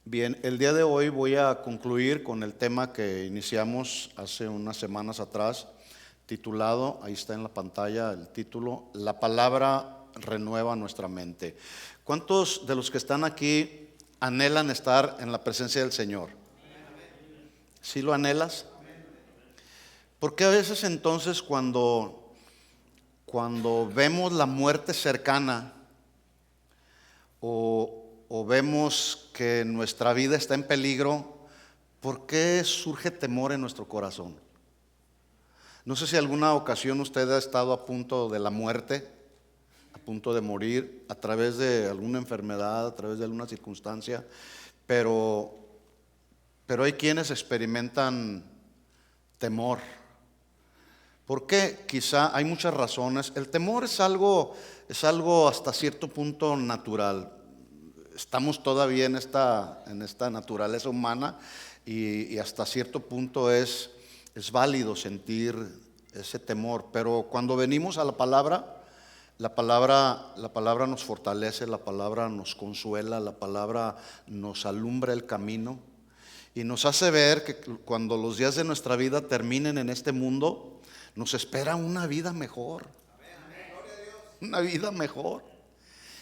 Bien, el día de hoy voy a concluir con el tema que iniciamos hace unas semanas atrás, titulado, ahí está en la pantalla el título, La palabra renueva nuestra mente. ¿Cuántos de los que están aquí anhelan estar en la presencia del Señor? ¿Sí lo anhelas? Porque a veces entonces cuando vemos la muerte cercana o vemos que nuestra vida está en peligro, ¿por qué surge temor en nuestro corazón? No sé si alguna ocasión usted ha estado a punto de la muerte, a punto de morir a través de alguna enfermedad, a través de alguna circunstancia, pero, pero hay quienes experimentan temor. ¿Por qué? Quizá hay muchas razones. El temor es algo hasta cierto punto natural. Estamos todavía en esta naturaleza humana y hasta cierto punto es válido sentir ese temor. Pero cuando venimos a la palabra nos fortalece, la palabra nos consuela, la palabra nos alumbra el camino y nos hace ver que cuando los días de nuestra vida terminen en este mundo, nos espera una vida mejor. Una vida mejor.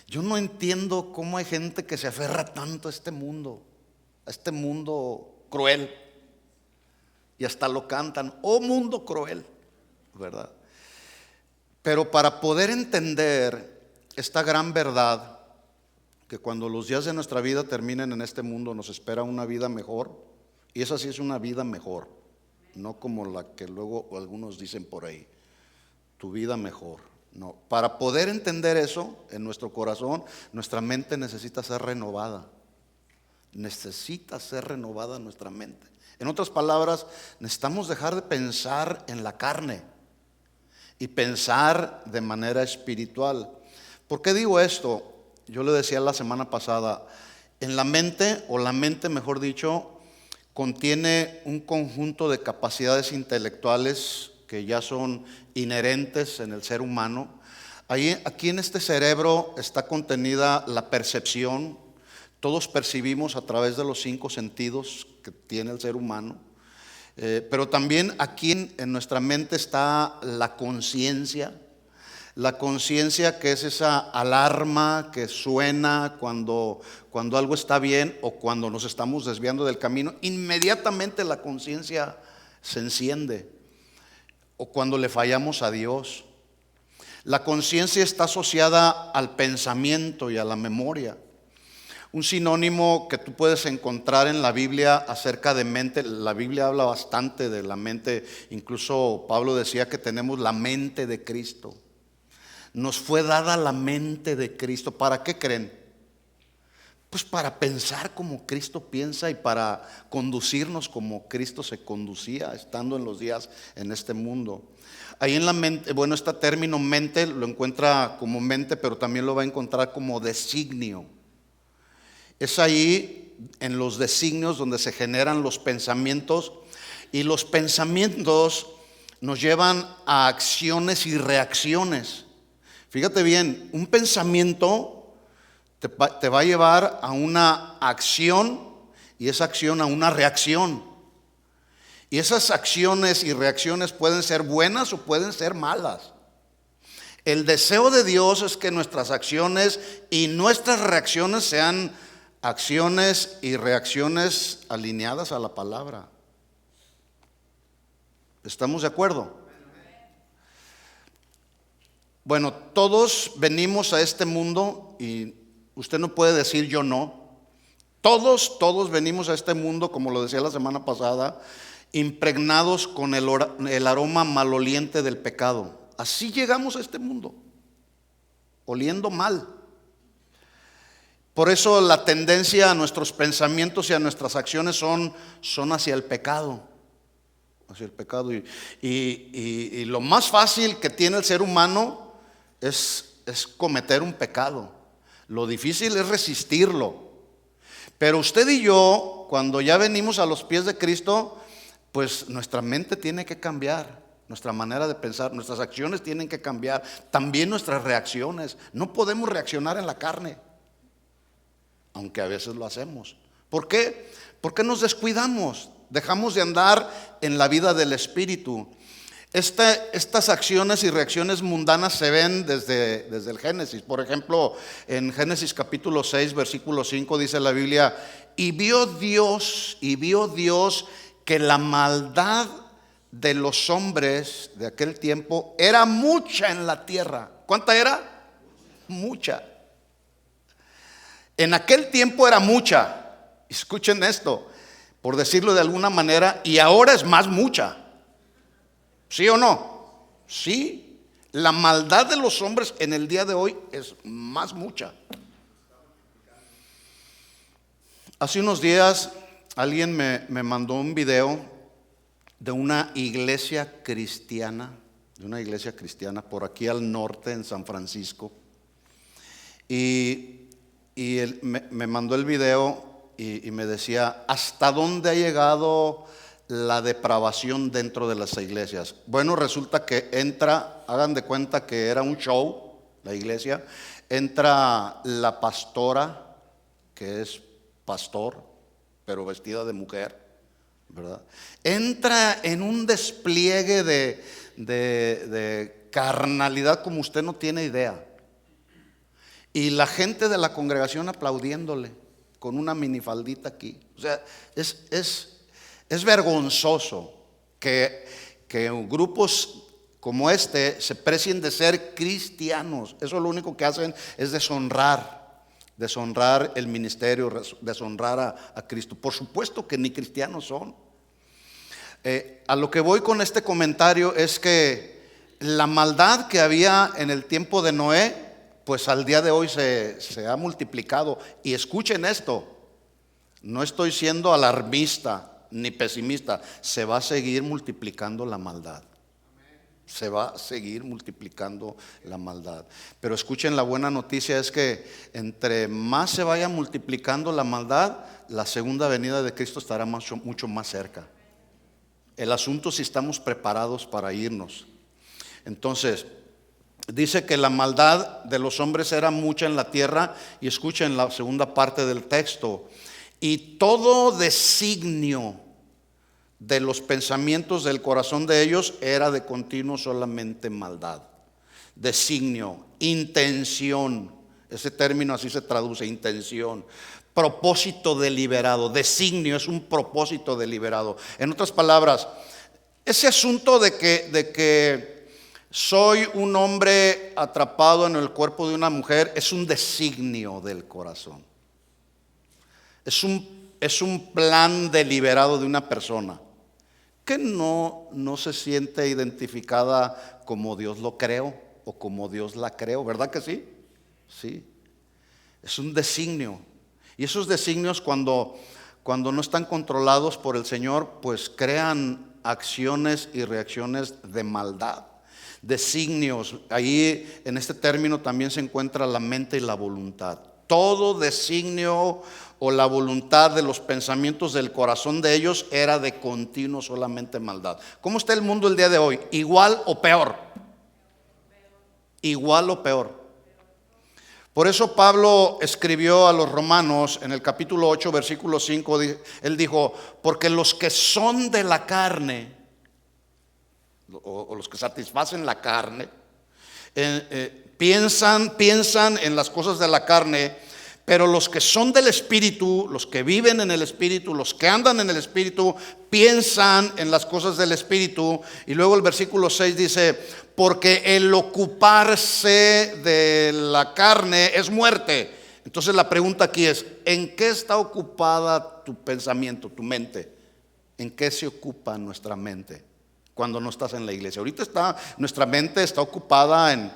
Yo no entiendo cómo hay gente que se aferra tanto a este mundo cruel. Y hasta lo cantan, oh mundo cruel, ¿verdad? Pero para poder entender esta gran verdad, que cuando los días de nuestra vida terminen en este mundo nos espera una vida mejor, y esa sí es una vida mejor, no como la que luego algunos dicen por ahí, tu vida mejor. No, para poder entender eso en nuestro corazón, nuestra mente necesita ser renovada. Necesita ser renovada nuestra mente. En otras palabras, necesitamos dejar de pensar en la carne y pensar de manera espiritual. ¿Por qué digo esto? Yo le decía la semana pasada, en la mente, o la mente mejor dicho, contiene un conjunto de capacidades intelectuales que ya son inherentes en el ser humano. Aquí en este cerebro está contenida la percepción. Todos percibimos a través de los 5 sentidos que tiene el ser humano. Pero también aquí en nuestra mente está la conciencia. La conciencia, que es esa alarma que suena cuando algo está bien o cuando nos estamos desviando del camino. Inmediatamente la conciencia se enciende. O cuando le fallamos a Dios. La conciencia está asociada al pensamiento y a la memoria. Un sinónimo que tú puedes encontrar en la Biblia acerca de mente, la Biblia habla bastante de la mente, incluso Pablo decía que tenemos la mente de Cristo. Nos fue dada la mente de Cristo. ¿Para qué creen? Pues para pensar como Cristo piensa y para conducirnos como Cristo se conducía estando en los días en este mundo. Ahí en la mente, bueno, este término mente lo encuentra como mente, pero también lo va a encontrar como designio. Es ahí en los designios donde se generan los pensamientos, y los pensamientos nos llevan a acciones y reacciones. Fíjate bien, un pensamiento te va a llevar a una acción y esa acción a una reacción. Y esas acciones y reacciones pueden ser buenas o pueden ser malas. El deseo de Dios es que nuestras acciones y nuestras reacciones sean acciones y reacciones alineadas a la palabra. ¿Estamos de acuerdo? Bueno, todos venimos a este mundo y usted no puede decir yo no. Todos venimos a este mundo, como lo decía la semana pasada, impregnados con el aroma maloliente del pecado. Así llegamos a este mundo, oliendo mal. Por eso la tendencia a nuestros pensamientos y a nuestras acciones son hacia el pecado. Hacia el pecado. Y lo más fácil que tiene el ser humano es cometer un pecado. Lo difícil es resistirlo. Pero usted y yo, cuando ya venimos a los pies de Cristo, pues nuestra mente tiene que cambiar, nuestra manera de pensar, nuestras acciones tienen que cambiar, también nuestras reacciones. No podemos reaccionar en la carne, aunque a veces lo hacemos. ¿Por qué? Porque nos descuidamos, dejamos de andar en la vida del Espíritu. Estas acciones y reacciones mundanas se ven desde el Génesis. Por ejemplo, en Génesis capítulo 6, versículo 5 dice la Biblia: y vio Dios que la maldad de los hombres de aquel tiempo era mucha en la tierra. ¿Cuánta era? Mucha. En aquel tiempo era mucha. Escuchen esto, por decirlo de alguna manera, y ahora es más mucha. ¿Sí o no? Sí. La maldad de los hombres en el día de hoy es más mucha. Hace unos días alguien me mandó un video de una iglesia cristiana, por aquí al norte en San Francisco. Y él me mandó el video y me decía: ¿hasta dónde ha llegado la depravación dentro de las iglesias? Bueno, resulta que entra, hagan de cuenta que era un show, la iglesia. Entra la pastora, que es pastor, pero vestida de mujer, ¿verdad? Entra en un despliegue de carnalidad como usted no tiene idea. Y la gente de la congregación aplaudiéndole con una minifaldita aquí. O sea, es vergonzoso que grupos como este se precien de ser cristianos. Eso lo único que hacen es deshonrar el ministerio, deshonrar a Cristo. Por supuesto que ni cristianos son. A lo que voy con este comentario es que la maldad que había en el tiempo de Noé, pues al día de hoy se ha multiplicado. Y escuchen esto, no estoy siendo alarmista ni pesimista, se va a seguir multiplicando la maldad. Se va a seguir multiplicando la maldad. Pero escuchen, la buena noticia es que entre más se vaya multiplicando la maldad, la segunda venida de Cristo estará mucho más cerca. El asunto es si estamos preparados para irnos. Entonces, dice que la maldad de los hombres era mucha en la tierra. Y escuchen la segunda parte del texto: y todo designio de los pensamientos del corazón de ellos era de continuo solamente maldad. Designio, intención, ese término así se traduce, intención, propósito deliberado. Designio es un propósito deliberado. En otras palabras, ese asunto de que soy un hombre atrapado en el cuerpo de una mujer es un designio del corazón. Es un plan deliberado de una persona que no se siente identificada como Dios lo creó o como Dios la creó, ¿verdad que sí? Sí. Es un designio. Y esos designios cuando no están controlados por el Señor, pues crean acciones y reacciones de maldad. Designios, ahí en este término también se encuentra la mente y la voluntad. Todo designio o la voluntad de los pensamientos del corazón de ellos era de continuo solamente maldad. ¿Cómo está el mundo el día de hoy? ¿Igual o peor? Igual o peor. Por eso Pablo escribió a los Romanos en el capítulo 8, versículo 5, él dijo: porque los que son de la carne, o los que satisfacen la carne, piensan en las cosas de la carne, pero los que son del Espíritu, los que viven en el Espíritu, los que andan en el Espíritu, piensan en las cosas del Espíritu. Y luego el versículo 6 dice: porque el ocuparse de la carne es muerte. Entonces la pregunta aquí es: ¿en qué está ocupada tu pensamiento, tu mente? ¿En qué se ocupa nuestra mente cuando no estás en la iglesia? Ahorita nuestra mente está ocupada en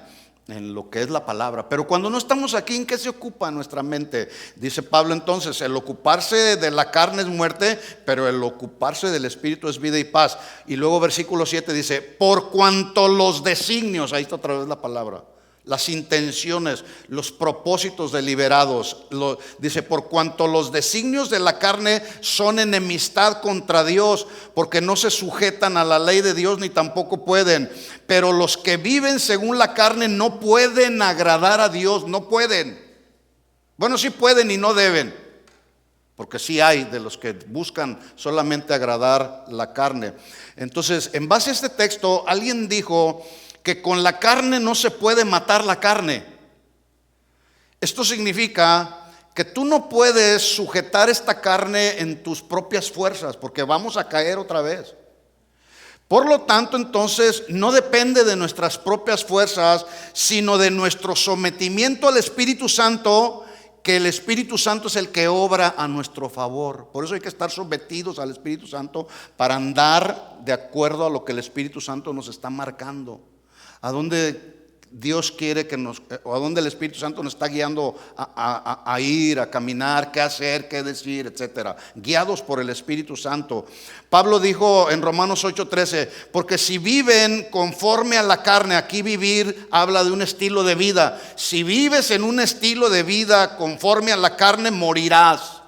lo que es la palabra, pero cuando no estamos aquí, ¿en qué se ocupa nuestra mente? Dice Pablo entonces: el ocuparse de la carne es muerte, pero el ocuparse del Espíritu es vida y paz. Y luego versículo 7 dice: por cuanto los designios, ahí está otra vez la palabra, las intenciones, los propósitos deliberados, dice: por cuanto los designios de la carne son enemistad contra Dios, porque no se sujetan a la ley de Dios ni tampoco pueden. Pero los que viven según la carne no pueden agradar a Dios, no pueden. Bueno, sí pueden y no deben. porque sí hay de los que buscan solamente agradar la carne. Entonces, en base a este texto, alguien dijo que con la carne no se puede matar la carne. Esto significa que tú no puedes sujetar esta carne en tus propias fuerzas, porque vamos a caer otra vez. Por lo tanto, entonces, no depende de nuestras propias fuerzas, sino de nuestro sometimiento al Espíritu Santo, que el Espíritu Santo es el que obra a nuestro favor. Por eso hay que estar sometidos al Espíritu Santo para andar de acuerdo a lo que el Espíritu Santo nos está marcando. A dónde Dios quiere que nos, o a dónde el Espíritu Santo nos está guiando a ir, a caminar, qué hacer, qué decir, etcétera. Guiados por el Espíritu Santo. Pablo dijo en Romanos 8:13, porque si viven conforme a la carne, aquí vivir habla de un estilo de vida. Si vives en un estilo de vida conforme a la carne, morirás.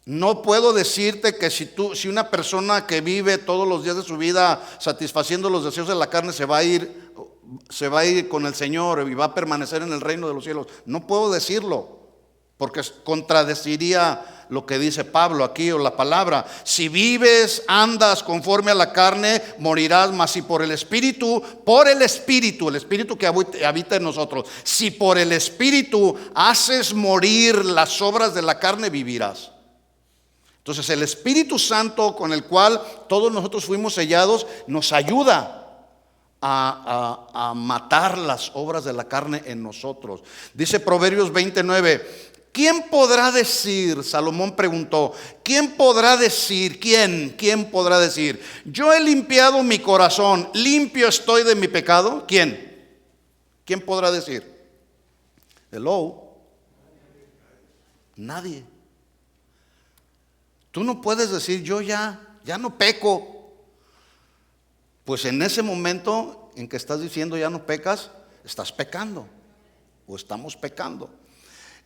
No puedo decirte que si una persona que vive todos los días de su vida satisfaciendo los deseos de la carne se va a ir con el Señor y va a permanecer en el reino de los cielos. No puedo decirlo, porque contradeciría lo que dice Pablo aquí o la palabra. Si vives, andas conforme a la carne, morirás, mas si por el Espíritu, el Espíritu que habita en nosotros, si por el Espíritu haces morir las obras de la carne, vivirás. Entonces el Espíritu Santo con el cual todos nosotros fuimos sellados nos ayuda a matar las obras de la carne en nosotros. Dice Proverbios 29, ¿quién podrá decir? Salomón preguntó, ¿quién podrá decir? ¿Quién podrá decir? Yo he limpiado mi corazón, limpio estoy de mi pecado. ¿Quién? ¿Quién podrá decir? Hello. Nadie. Tú no puedes decir, yo ya no peco. Pues en ese momento en que estás diciendo ya no pecas, estás pecando o estamos pecando.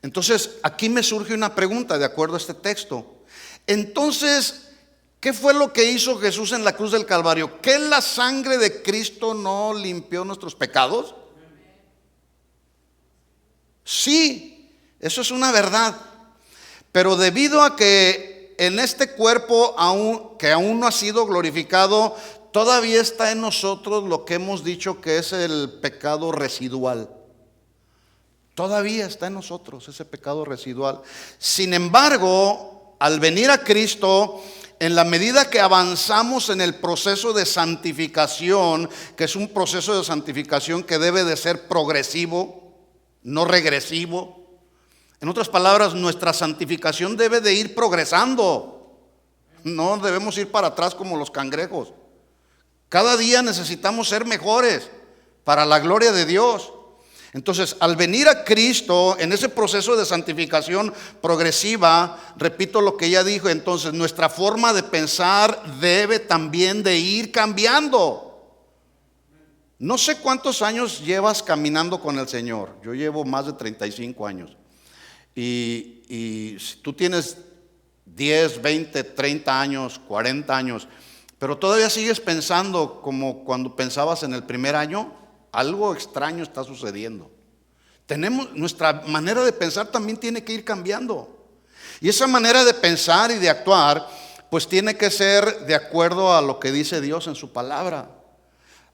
Entonces aquí me surge una pregunta de acuerdo a este texto. Entonces, ¿qué fue lo que hizo Jesús en la cruz del Calvario? ¿Que la sangre de Cristo no limpió nuestros pecados? Sí, eso es una verdad. Pero debido a que en este cuerpo que aún no ha sido glorificado, todavía está en nosotros lo que hemos dicho que es el pecado residual. Todavía está en nosotros ese pecado residual. Sin embargo, al venir a Cristo, en la medida que avanzamos en el proceso de santificación, que es un proceso de santificación que debe de ser progresivo, no regresivo. En otras palabras, nuestra santificación debe de ir progresando. No debemos ir para atrás como los cangrejos. Cada día necesitamos ser mejores para la gloria de Dios. Entonces, al venir a Cristo en ese proceso de santificación progresiva, repito lo que ya dijo, entonces nuestra forma de pensar debe también de ir cambiando. No sé cuántos años llevas caminando con el Señor. Yo llevo más de 35 años. Y si tú tienes 10, 20, 30 años, 40 años, pero todavía sigues pensando como cuando pensabas en el primer año, algo extraño está sucediendo. Nuestra manera de pensar también tiene que ir cambiando. Y esa manera de pensar y de actuar, pues tiene que ser de acuerdo a lo que dice Dios en su palabra.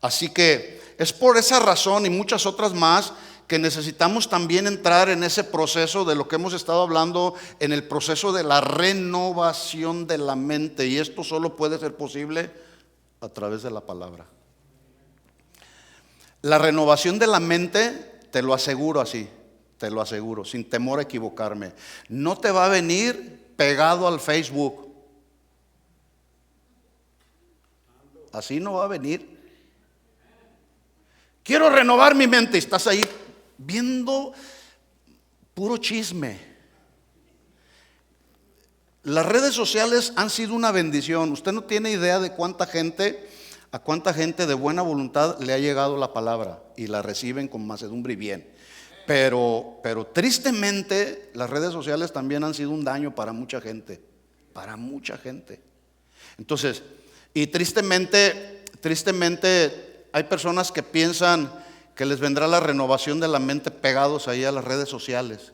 Así que es por esa razón y muchas otras más que necesitamos también entrar en ese proceso de lo que hemos estado hablando, en el proceso de la renovación de la mente. Y esto solo puede ser posible a través de la palabra. La renovación de la mente, te lo aseguro así, te lo aseguro, sin temor a equivocarme, no te va a venir pegado al Facebook. Así no va a venir. Quiero renovar mi mente. Estás ahí viendo puro chisme. Las redes sociales han sido una bendición. Usted no tiene idea de a cuánta gente de buena voluntad le ha llegado la palabra y la reciben con mansedumbre y bien. Pero tristemente las redes sociales también han sido un daño para mucha gente. Para mucha gente. Entonces, y tristemente hay personas que piensan que les vendrá la renovación de la mente pegados ahí a las redes sociales.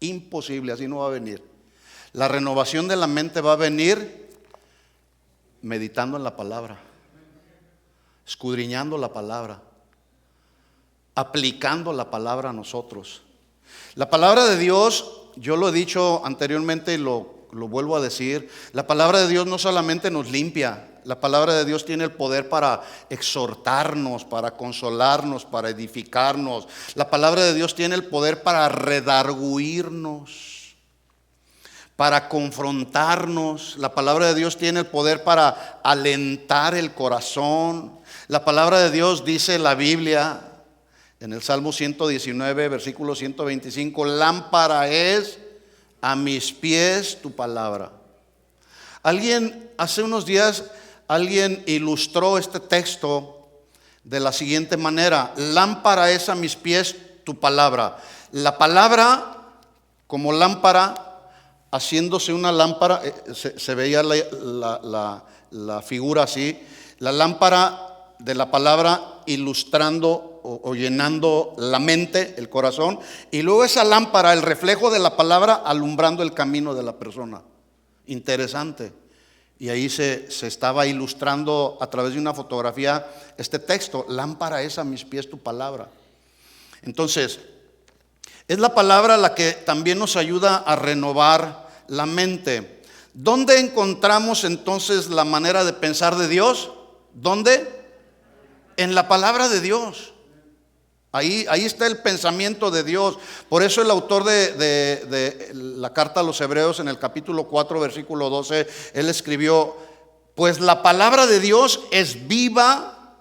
Imposible, así no va a venir. La renovación de la mente va a venir meditando en la palabra, escudriñando la palabra, aplicando la palabra a nosotros. La palabra de Dios, yo lo he dicho anteriormente y lo vuelvo a decir, la palabra de Dios no solamente nos limpia, la palabra de Dios tiene el poder para exhortarnos, para consolarnos, para edificarnos. La palabra de Dios tiene el poder para redarguirnos, para confrontarnos. La palabra de Dios tiene el poder para alentar el corazón. La palabra de Dios, dice la Biblia en el Salmo 119, versículo 125, lámpara es a mis pies tu palabra. Hace unos días alguien ilustró este texto de la siguiente manera: lámpara es a mis pies tu palabra. La palabra como lámpara, haciéndose una lámpara, se veía la figura así, la lámpara de la palabra ilustrando o llenando la mente, el corazón, y luego esa lámpara, el reflejo de la palabra, alumbrando el camino de la persona. Interesante. Y ahí se estaba ilustrando a través de una fotografía este texto: lámpara es a mis pies tu palabra. Entonces, es la palabra la que también nos ayuda a renovar la mente. ¿Dónde encontramos entonces la manera de pensar de Dios? ¿Dónde? En la palabra de Dios. Ahí está el pensamiento de Dios. Por eso el autor de la carta a los Hebreos, en el capítulo 4, versículo 12, él escribió: pues la palabra de Dios es viva.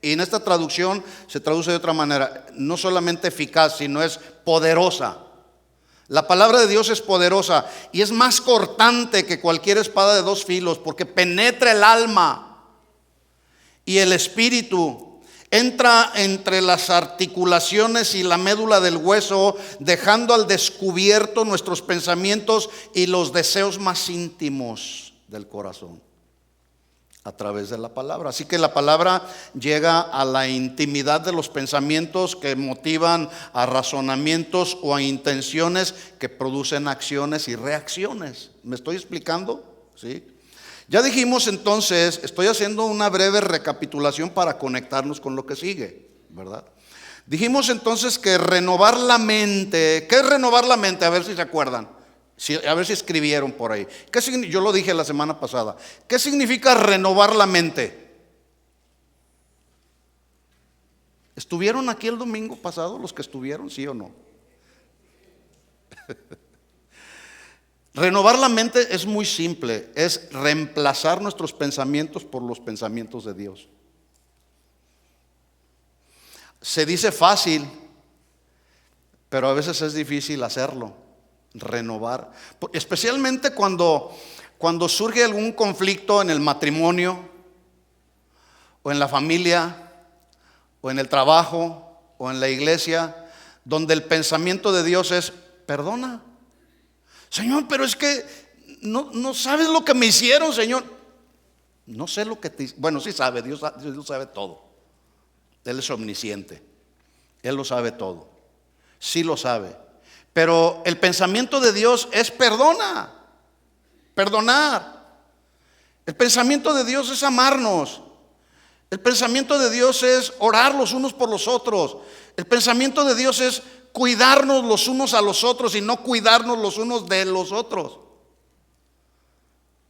Y en esta traducción se traduce de otra manera: no solamente eficaz, sino es poderosa. La palabra de Dios es poderosa y es más cortante que cualquier espada de dos filos, porque penetra el alma y el espíritu, entra entre las articulaciones y la médula del hueso, dejando al descubierto nuestros pensamientos y los deseos más íntimos del corazón a través de la palabra. Así que la palabra llega a la intimidad de los pensamientos, que motivan a razonamientos o a intenciones que producen acciones y reacciones. ¿Me estoy explicando? ¿Sí? Ya dijimos entonces, estoy haciendo una breve recapitulación para conectarnos con lo que sigue, ¿verdad? Dijimos entonces que renovar la mente. ¿Qué es renovar la mente? A ver si se acuerdan, a ver si escribieron por ahí. Yo lo dije la semana pasada. ¿Qué significa renovar la mente? ¿Estuvieron aquí el domingo pasado los que estuvieron, sí o no? Renovar la mente es muy simple, es reemplazar nuestros pensamientos por los pensamientos de Dios. Se dice fácil, pero a veces es difícil hacerlo, renovar. Especialmente cuando surge algún conflicto en el matrimonio, o en la familia, o en el trabajo, o en la iglesia, donde el pensamiento de Dios es: perdona. Señor, pero es que no sabes lo que me hicieron, Señor. No sé lo que te... Bueno, sí sabe, Dios sabe todo. Él es omnisciente. Él lo sabe todo. Sí lo sabe. Pero el pensamiento de Dios es perdona. Perdonar. El pensamiento de Dios es amarnos. El pensamiento de Dios es orar los unos por los otros. El pensamiento de Dios es cuidarnos los unos a los otros y no cuidarnos los unos de los otros.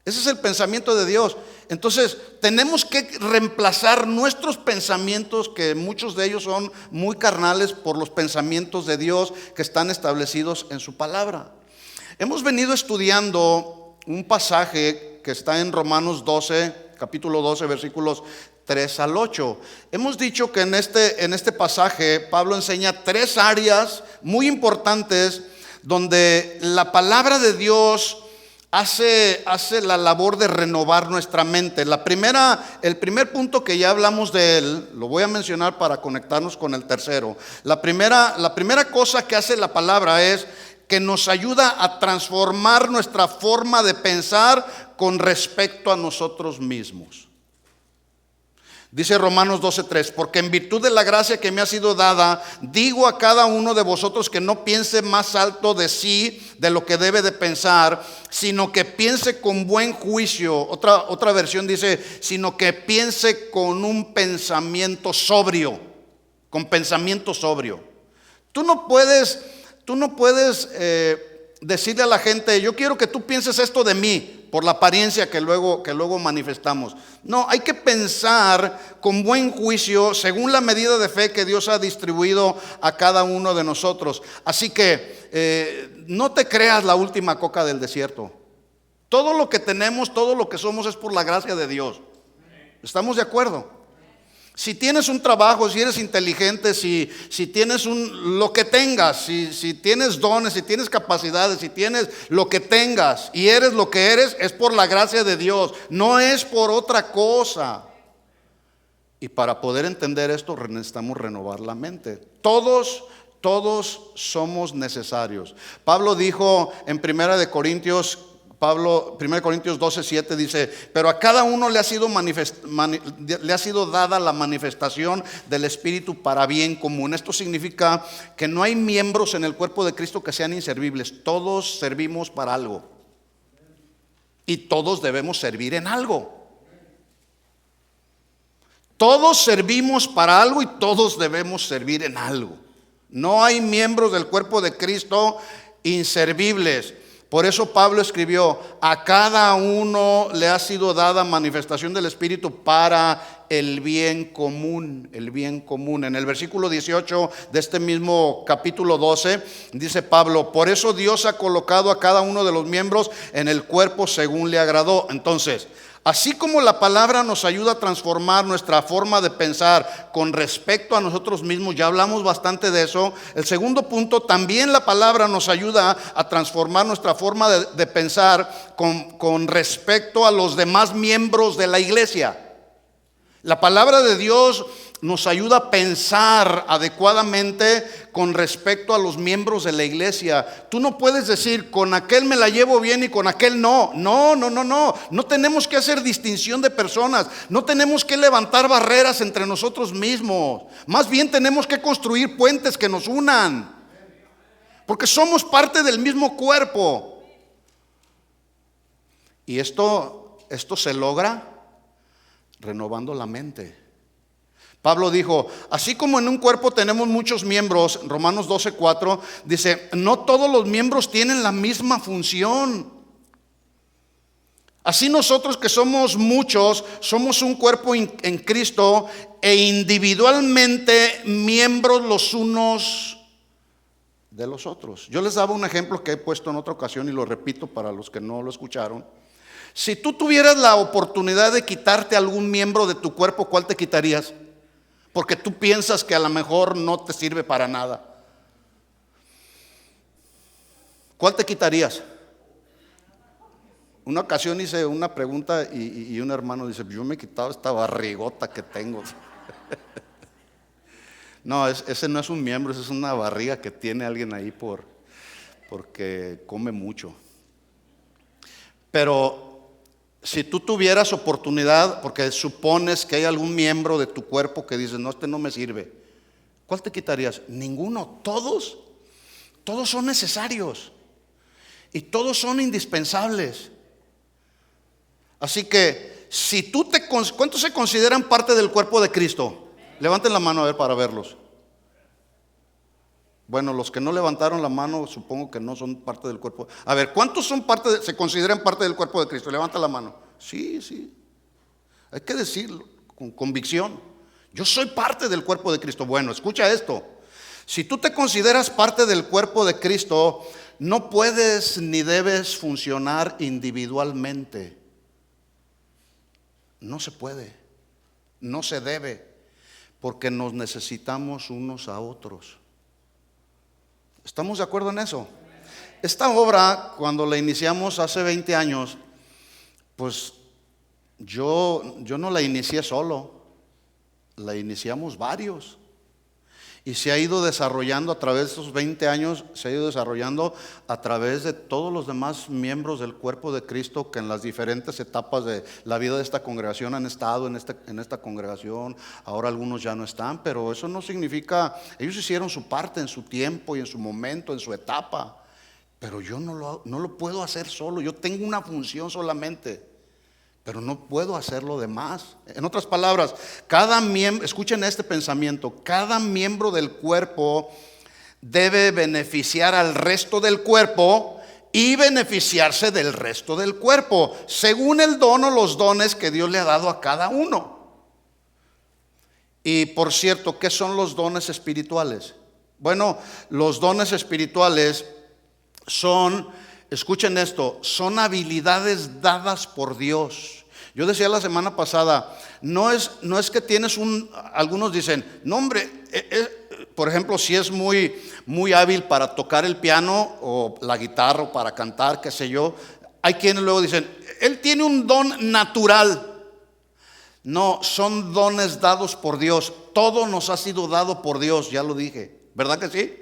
Ese es el pensamiento de Dios. Entonces tenemos que reemplazar nuestros pensamientos, que muchos de ellos son muy carnales, por los pensamientos de Dios que están establecidos en su palabra. Hemos venido estudiando un pasaje que está en Romanos 12, capítulo 12, versículos 3 al 8. Hemos dicho que en este pasaje Pablo enseña tres áreas muy importantes donde la palabra de Dios hace la labor de renovar nuestra mente. El primer punto, que ya hablamos de él, lo voy a mencionar para conectarnos con el tercero. La primera cosa que hace la palabra es que nos ayuda a transformar nuestra forma de pensar con respecto a nosotros mismos. Dice Romanos 12:3, porque en virtud de la gracia que me ha sido dada, digo a cada uno de vosotros que no piense más alto de sí de lo que debe de pensar, sino que piense con buen juicio. Otra versión dice, sino que piense con un pensamiento sobrio, con pensamiento sobrio. Tú no puedes decirle a la gente, yo quiero que tú pienses esto de mí, por la apariencia que luego manifestamos. No, hay que pensar con buen juicio según la medida de fe que Dios ha distribuido a cada uno de nosotros. Así que no te creas la última coca del desierto. Todo lo que tenemos, todo lo que somos es por la gracia de Dios. ¿Estamos de acuerdo? Si tienes un trabajo, si eres inteligente, si tienes lo que tengas, si tienes dones, si tienes capacidades, si tienes lo que tengas y eres lo que eres, es por la gracia de Dios, no es por otra cosa. Y para poder entender esto necesitamos renovar la mente. Todos somos necesarios. Pablo dijo en 1 Corintios 12:7 dice, pero a cada uno le ha sido dada la manifestación del Espíritu para bien común. Esto significa que no hay miembros en el cuerpo de Cristo que sean inservibles. Todos servimos para algo. Y todos debemos servir en algo. Todos servimos para algo y todos debemos servir en algo. No hay miembros del cuerpo de Cristo inservibles. Por eso Pablo escribió, a cada uno le ha sido dada manifestación del Espíritu para el bien común, el bien común. En el versículo 18 de este mismo capítulo 12, dice Pablo, por eso Dios ha colocado a cada uno de los miembros en el cuerpo según le agradó. Entonces, así como la palabra nos ayuda a transformar nuestra forma de pensar con respecto a nosotros mismos, ya hablamos bastante de eso. El segundo punto, también la palabra nos ayuda a transformar nuestra forma de pensar con respecto a los demás miembros de la iglesia. La palabra de Dios nos ayuda a pensar adecuadamente con respecto a los miembros de la iglesia. Tú no puedes decir, con aquel me la llevo bien y con aquel no. No tenemos que hacer distinción de personas. No tenemos que levantar barreras entre nosotros mismos. Más bien tenemos que construir puentes que nos unan. Porque somos parte del mismo cuerpo. Y esto se logra renovando la mente. Pablo dijo, así como en un cuerpo tenemos muchos miembros, Romanos 12:4 dice, no todos los miembros tienen la misma función. Así nosotros que somos muchos, somos un cuerpo en Cristo e individualmente miembros los unos de los otros. Yo les daba un ejemplo que he puesto en otra ocasión y lo repito para los que no lo escucharon. Si tú tuvieras la oportunidad de quitarte algún miembro de tu cuerpo, ¿cuál te quitarías? Porque tú piensas que a lo mejor no te sirve para nada. ¿Cuál te quitarías? Una ocasión hice una pregunta y un hermano dice, yo me he quitado esta barrigota que tengo. No, ese no es un miembro, esa es una barriga que tiene alguien ahí porque come mucho. Pero si tú tuvieras oportunidad, porque supones que hay algún miembro de tu cuerpo que dice, no, este no me sirve, ¿cuál te quitarías? Ninguno. Todos son necesarios y todos son indispensables. Así que si ¿cuántos se consideran parte del cuerpo de Cristo? Levanten la mano a ver para verlos. Bueno, los que no levantaron la mano supongo que no son parte del cuerpo. A ver, ¿cuántos se consideran parte del cuerpo de Cristo? Levanta la mano. Sí. Hay que decirlo con convicción. Yo soy parte del cuerpo de Cristo. Bueno, escucha esto. Si tú te consideras parte del cuerpo de Cristo, no puedes ni debes funcionar individualmente. No se puede. No se debe. Porque nos necesitamos unos a otros. ¿Estamos de acuerdo en eso? Esta obra, cuando la iniciamos hace 20 años, pues yo no la inicié solo, la iniciamos varios. Y se ha ido desarrollando a través de estos 20 años, se ha ido desarrollando a través de todos los demás miembros del cuerpo de Cristo que en las diferentes etapas de la vida de esta congregación han estado en esta congregación. Ahora algunos ya no están, pero eso no significa, ellos hicieron su parte en su tiempo y en su momento, en su etapa. Pero yo no lo puedo hacer solo, yo tengo una función solamente. Pero no puedo hacer lo demás. En otras palabras, cada miembro, escuchen este pensamiento, cada miembro del cuerpo debe beneficiar al resto del cuerpo y beneficiarse del resto del cuerpo, según el don o los dones que Dios le ha dado a cada uno. Y por cierto, ¿qué son los dones espirituales? Bueno, los dones espirituales son, escuchen esto, son habilidades dadas por Dios. Yo decía la semana pasada, no es que tienes algunos dicen, no hombre, por ejemplo, si es muy hábil para tocar el piano o la guitarra o para cantar, qué sé yo, hay quienes luego dicen, él tiene un don natural. No, son dones dados por Dios. Todo nos ha sido dado por Dios, ya lo dije, ¿verdad que sí?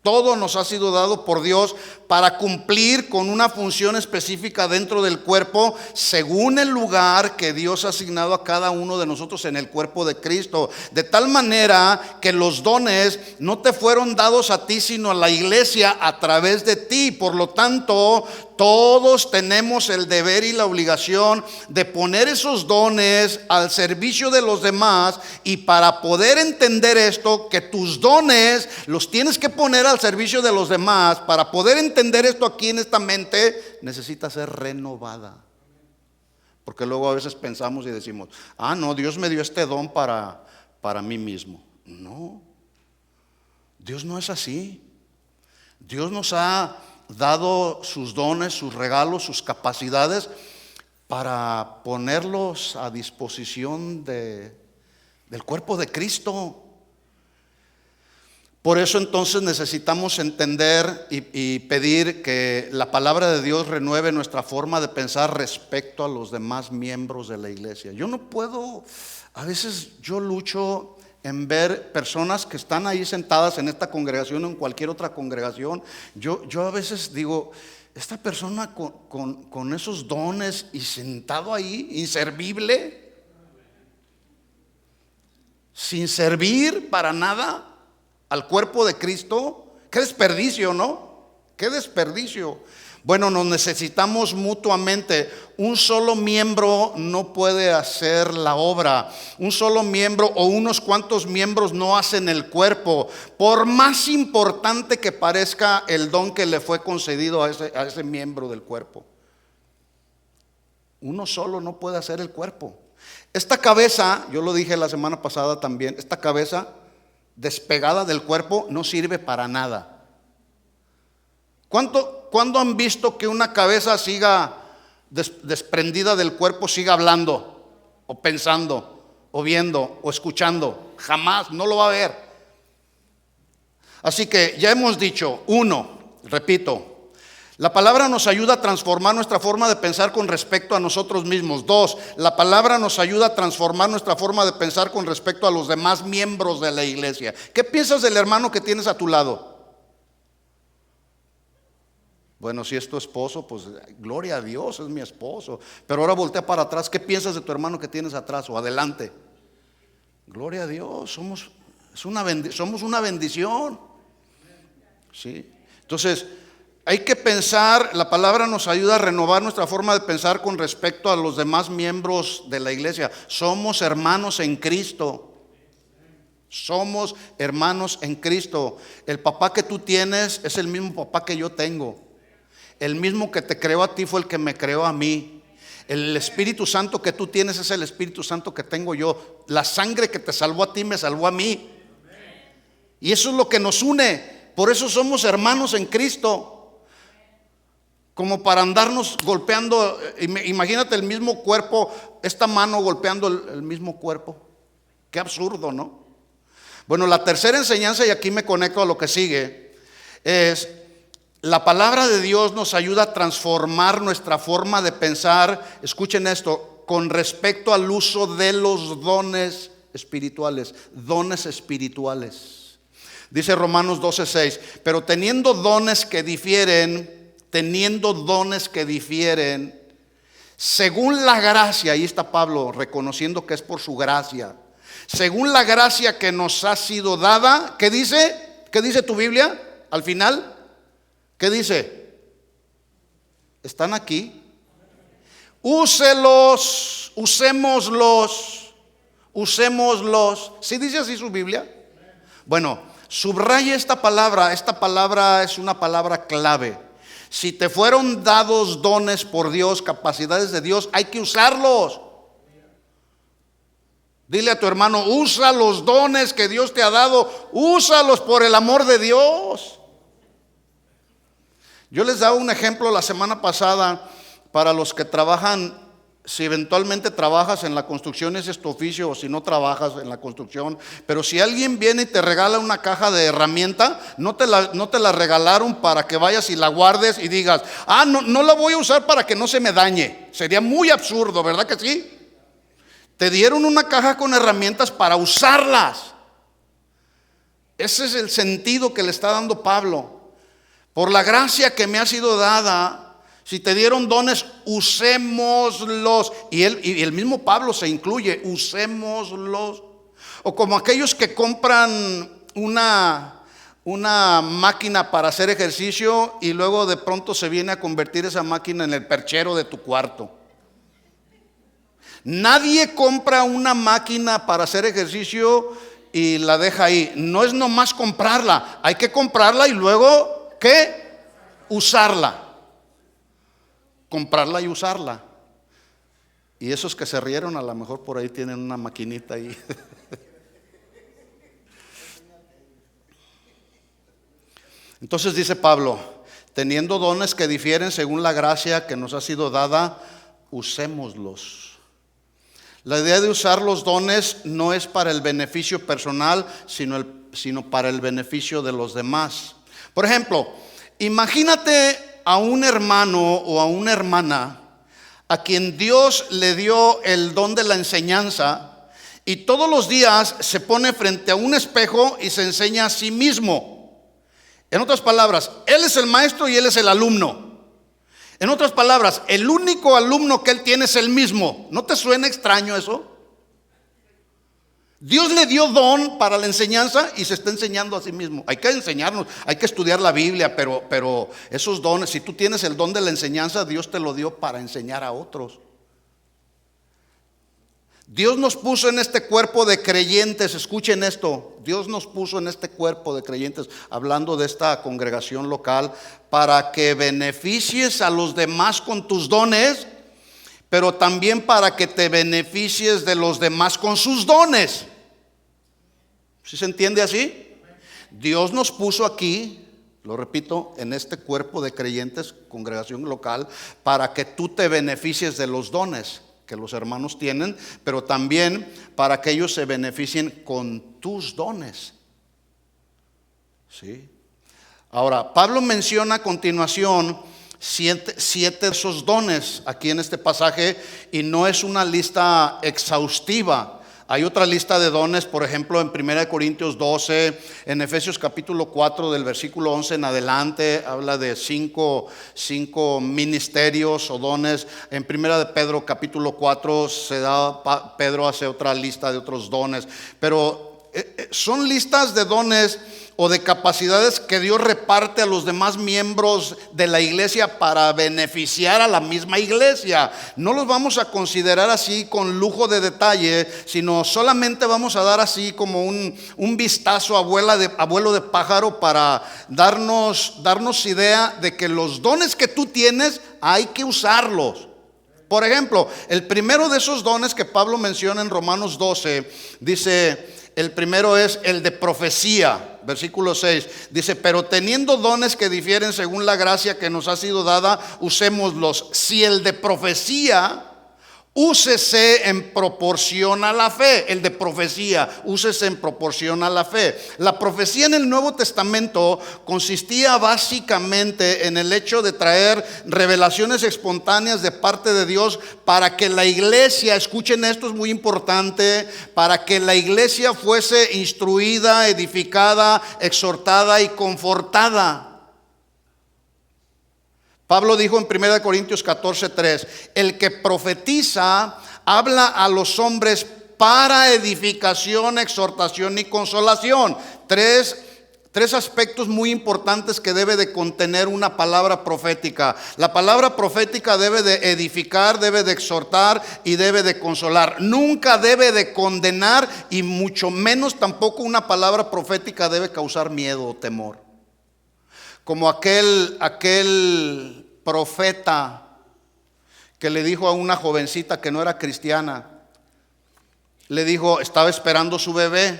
Todo nos ha sido dado por Dios para cumplir con una función específica dentro del cuerpo, según el lugar que Dios ha asignado a cada uno de nosotros en el cuerpo de Cristo. De tal manera que los dones no te fueron dados a ti, sino a la iglesia a través de ti. Por lo tanto, todos tenemos el deber y la obligación de poner esos dones al servicio de los demás. Y para poder entender esto, que tus dones los tienes que poner al servicio de los demás, para poder entender esto aquí en esta mente, necesita ser renovada. Porque luego a veces pensamos y decimos, no, Dios me dio este don para mí mismo. No, Dios no es así. Dios nos ha dado sus dones, sus regalos, sus capacidades para ponerlos a disposición del cuerpo de Cristo. Por eso entonces necesitamos entender y pedir que la palabra de Dios renueve nuestra forma de pensar respecto a los demás miembros de la iglesia. Yo no puedo, a veces yo lucho en ver personas que están ahí sentadas en esta congregación o en cualquier otra congregación. Yo a veces digo, esta persona con esos dones y sentado ahí, inservible, sin servir para nada al cuerpo de Cristo. Qué desperdicio, ¿no? Qué desperdicio. Bueno, nos necesitamos mutuamente. Un solo miembro no puede hacer la obra. Un solo miembro o unos cuantos miembros no hacen el cuerpo. Por más importante que parezca el don que le fue concedido a ese miembro del cuerpo, uno solo no puede hacer el cuerpo. Esta cabeza, yo lo dije la semana pasada también, esta cabeza despegada del cuerpo no sirve para nada. ¿Cuándo han visto que una cabeza siga desprendida del cuerpo, siga hablando o pensando o viendo o escuchando? Jamás, no lo va a ver. Así que ya hemos dicho, repito, la palabra nos ayuda a transformar nuestra forma de pensar con respecto a nosotros mismos. 2, la palabra nos ayuda a transformar nuestra forma de pensar con respecto a los demás miembros de la iglesia. ¿Qué piensas del hermano que tienes a tu lado? Bueno, si es tu esposo, pues gloria a Dios, es mi esposo. Pero ahora voltea para atrás, ¿qué piensas de tu hermano que tienes atrás o adelante? Gloria a Dios, somos una bendición. ¿Sí? Entonces, hay que pensar, la palabra nos ayuda a renovar nuestra forma de pensar con respecto a los demás miembros de la iglesia. Somos hermanos en Cristo. Somos hermanos en Cristo. El papá que tú tienes es el mismo papá que yo tengo. El mismo que te creó a ti fue el que me creó a mí. El Espíritu Santo que tú tienes es el Espíritu Santo que tengo yo. La sangre que te salvó a ti me salvó a mí. Y eso es lo que nos une. Por eso somos hermanos en Cristo. Como para andarnos golpeando. Imagínate el mismo cuerpo, esta mano golpeando el mismo cuerpo. Qué absurdo, ¿no? Bueno, la tercera enseñanza, y aquí me conecto a lo que sigue, es: la palabra de Dios nos ayuda a transformar nuestra forma de pensar, escuchen esto, con respecto al uso de los dones espirituales. Dones espirituales. Dice Romanos 12:6, pero teniendo dones que difieren, según la gracia, ahí está Pablo reconociendo que es por su gracia, según la gracia que nos ha sido dada. ¿Qué dice? ¿Qué dice tu Biblia al final? ¿Qué dice? Están aquí. Úselos, usémoslos. ¿Sí dice así su Biblia? Bueno, subraya esta palabra es una palabra clave. Si te fueron dados dones por Dios, capacidades de Dios, hay que usarlos. Dile a tu hermano, usa los dones que Dios te ha dado, úsalos por el amor de Dios. Yo les daba un ejemplo la semana pasada para los que trabajan. Si eventualmente trabajas en la construcción, ese es tu oficio, o si no trabajas en la construcción. Pero si alguien viene y te regala una caja de herramienta, no te la regalaron para que vayas y la guardes y digas, no la voy a usar para que no se me dañe. Sería muy absurdo, ¿verdad que sí? Te dieron una caja con herramientas para usarlas. Ese es el sentido que le está dando Pablo. Por la gracia que me ha sido dada, si te dieron dones, usémoslos. Y el mismo Pablo se incluye, usémoslos. O como aquellos que compran una máquina para hacer ejercicio y luego de pronto se viene a convertir esa máquina en el perchero de tu cuarto. Nadie compra una máquina para hacer ejercicio y la deja ahí. No es nomás comprarla, hay que comprarla y luego, ¿qué? Usarla. Comprarla y usarla. Y esos que se rieron, a lo mejor por ahí tienen una maquinita ahí. Entonces dice Pablo, teniendo dones que difieren según la gracia que nos ha sido dada, usémoslos. La idea de usar los dones no es para el beneficio personal, sino para el beneficio de los demás. Por ejemplo, imagínate a un hermano o a una hermana a quien Dios le dio el don de la enseñanza y todos los días se pone frente a un espejo y se enseña a sí mismo. En otras palabras, él es el maestro y él es el alumno. En otras palabras, el único alumno que él tiene es él mismo. ¿No te suena extraño eso? Dios le dio don para la enseñanza y se está enseñando a sí mismo. Hay que enseñarnos, hay que estudiar la Biblia, pero esos dones, si tú tienes el don de la enseñanza, Dios te lo dio para enseñar a otros. Dios nos puso en este cuerpo de creyentes, escuchen esto, Dios nos puso en este cuerpo de creyentes, hablando de esta congregación local, para que beneficies a los demás con tus dones, pero también para que te beneficies de los demás con sus dones. ¿Sí se entiende así? Dios nos puso aquí, lo repito, en este cuerpo de creyentes, congregación local, para que tú te beneficies de los dones que los hermanos tienen, pero también para que ellos se beneficien con tus dones. ¿Sí? Ahora, Pablo menciona a continuación siete de esos dones aquí en este pasaje, y no es una lista exhaustiva. Hay otra lista de dones, por ejemplo, en 1 Corintios 12, en Efesios capítulo 4, del versículo 11 en adelante, habla de cinco ministerios o dones. En 1 de Pedro capítulo 4, Pedro hace otra lista de otros dones. Pero son listas de dones o de capacidades que Dios reparte a los demás miembros de la iglesia para beneficiar a la misma iglesia. No los vamos a considerar así con lujo de detalle, sino solamente vamos a dar así como un vistazo abuelo de pájaro para darnos idea de que los dones que tú tienes hay que usarlos. Por ejemplo, el primero de esos dones que Pablo menciona en Romanos 12, dice, el primero es el de profecía. Versículo 6 dice, pero teniendo dones que difieren según la gracia que nos ha sido dada, usémoslos. Si el de profecía, úsese en proporción a la fe. El de profecía, úsese en proporción a la fe. La profecía en el Nuevo Testamento consistía básicamente en el hecho de traer revelaciones espontáneas de parte de Dios para que la iglesia, escuchen esto, es muy importante, para que la iglesia fuese instruida, edificada, exhortada y confortada. Pablo dijo en 1 Corintios 14:3, el que profetiza habla a los hombres para edificación, exhortación y consolación. Tres aspectos muy importantes que debe de contener una palabra profética. La palabra profética debe de edificar, debe de exhortar y debe de consolar. Nunca debe de condenar, y mucho menos tampoco una palabra profética debe causar miedo o temor. Como aquel profeta que le dijo a una jovencita que no era cristiana, le dijo, estaba esperando su bebé,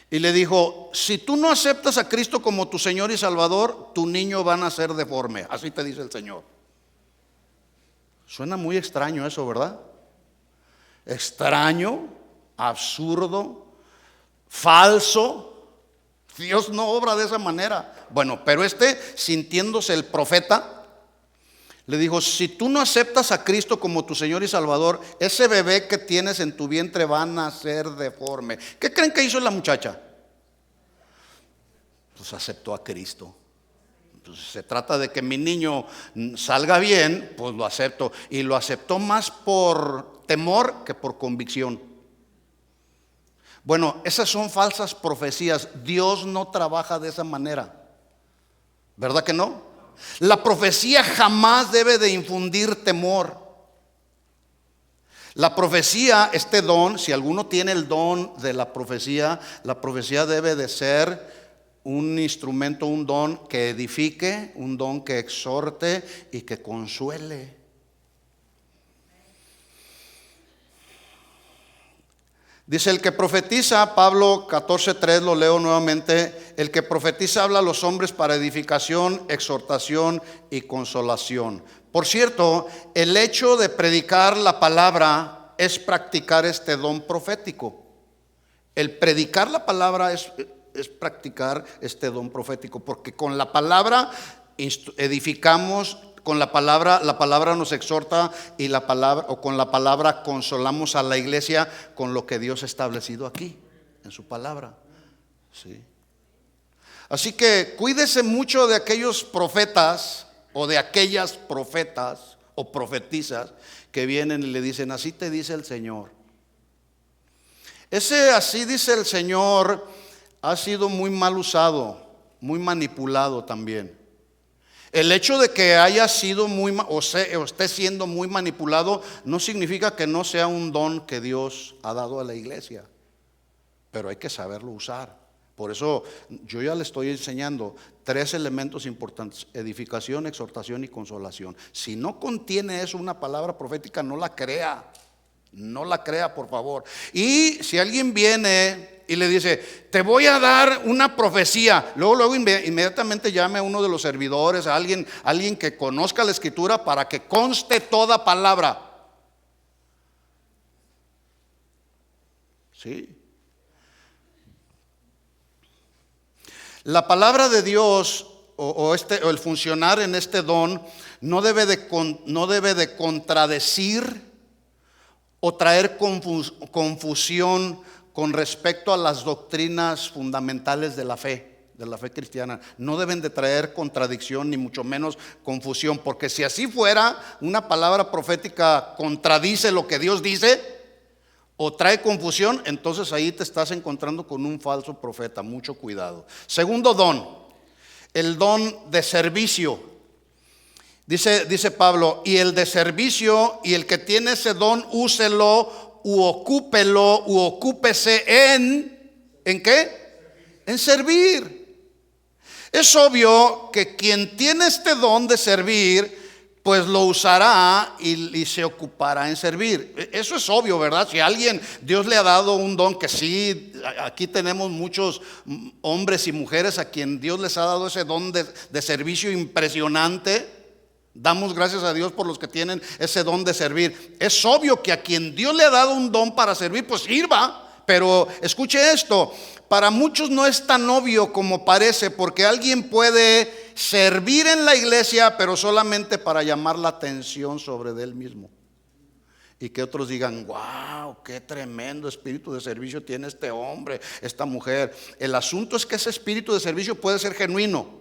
y le dijo, si tú no aceptas a Cristo como tu Señor y Salvador, tu niño va a nacer deforme. Así te dice el Señor. Suena muy extraño eso, ¿verdad? Extraño, absurdo, falso. Dios no obra de esa manera. Bueno, pero sintiéndose el profeta, le dijo, si tú no aceptas a Cristo como tu Señor y Salvador, ese bebé que tienes en tu vientre va a nacer deforme. ¿Qué creen que hizo la muchacha? Pues aceptó a Cristo. Entonces se trata de que mi niño salga bien, pues lo acepto. Y lo aceptó más por temor que por convicción. Bueno, esas son falsas profecías. Dios no trabaja de esa manera, ¿verdad que no? La profecía jamás debe de infundir temor. La profecía, este don, si alguno tiene el don de la profecía debe de ser un instrumento, un don que edifique, un don que exhorte y que consuele. Dice el que profetiza, Pablo 14:3, lo leo nuevamente, el que profetiza habla a los hombres para edificación, exhortación y consolación. Por cierto, el hecho de predicar la palabra es practicar este don profético. El predicar la palabra es practicar este don profético, porque con la palabra edificamos, con la palabra nos exhorta, y con la palabra consolamos a la iglesia con lo que Dios ha establecido aquí en su palabra. ¿Sí? Así que cuídese mucho de aquellos profetas o de aquellas profetas o profetizas que vienen y le dicen, así te dice el Señor. Ese así dice el Señor ha sido muy mal usado, muy manipulado también. El hecho de que haya sido o esté siendo muy manipulado no significa que no sea un don que Dios ha dado a la iglesia, pero hay que saberlo usar. Por eso yo ya le estoy enseñando 3 elementos importantes: edificación, exhortación y consolación. Si no contiene eso una palabra profética, no la crea. No la crea, por favor. Y si alguien viene y le dice, te voy a dar una profecía, luego inmediatamente llame a uno de los servidores, a alguien que conozca la escritura, para que conste toda palabra. Sí. La palabra de Dios o el funcionar en este don no debe de contradecir o traer confusión con respecto a las doctrinas fundamentales de la fe cristiana. No deben de traer contradicción, ni mucho menos confusión, porque si así fuera, una palabra profética contradice lo que Dios dice o trae confusión, entonces ahí te estás encontrando con un falso profeta. Mucho cuidado. Segundo don, el don de servicio. Dice Pablo, y el de servicio, y el que tiene ese don, úselo u ocúpese ¿en qué? En servir. Es obvio que quien tiene este don de servir, pues lo usará y se ocupará en servir. Eso es obvio, ¿verdad? Si a alguien Dios le ha dado un don, que sí, aquí tenemos muchos hombres y mujeres a quien Dios les ha dado ese don de servicio impresionante, Damos gracias a Dios por los que tienen ese don de servir. Es obvio que a quien Dios le ha dado un don para servir, pues sirva. Pero escuche esto, para muchos no es tan obvio como parece, porque alguien puede servir en la iglesia, pero solamente para llamar la atención sobre de él mismo. Y que otros digan, wow, qué tremendo espíritu de servicio tiene este hombre, esta mujer. El asunto es que ese espíritu de servicio puede ser genuino,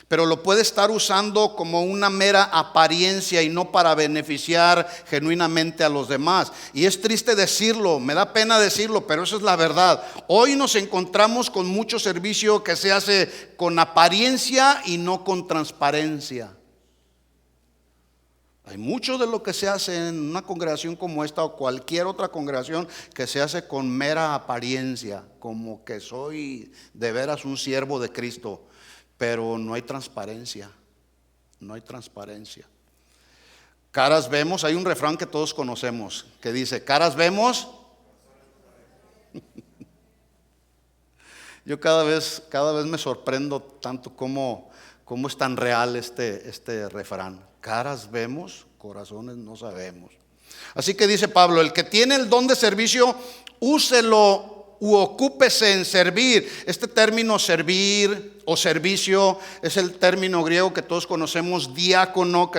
pero lo puede estar usando como una mera apariencia y no para beneficiar genuinamente a los demás. Y es triste decirlo, me da pena decirlo, pero eso es la verdad. Hoy nos encontramos con mucho servicio que se hace con apariencia y no con transparencia. Hay mucho de lo que se hace en una congregación como esta o cualquier otra congregación que se hace con mera apariencia, como que soy de veras un siervo de Cristo. Pero no hay transparencia, no hay transparencia. Caras vemos, hay un refrán que todos conocemos que dice, caras vemos. Yo cada vez me sorprendo tanto cómo es tan real este refrán. Caras vemos, corazones no sabemos. Así que dice Pablo, el que tiene el don de servicio, úselo u ocúpese en servir. Este término servir o servicio es el término griego que todos conocemos, diácono,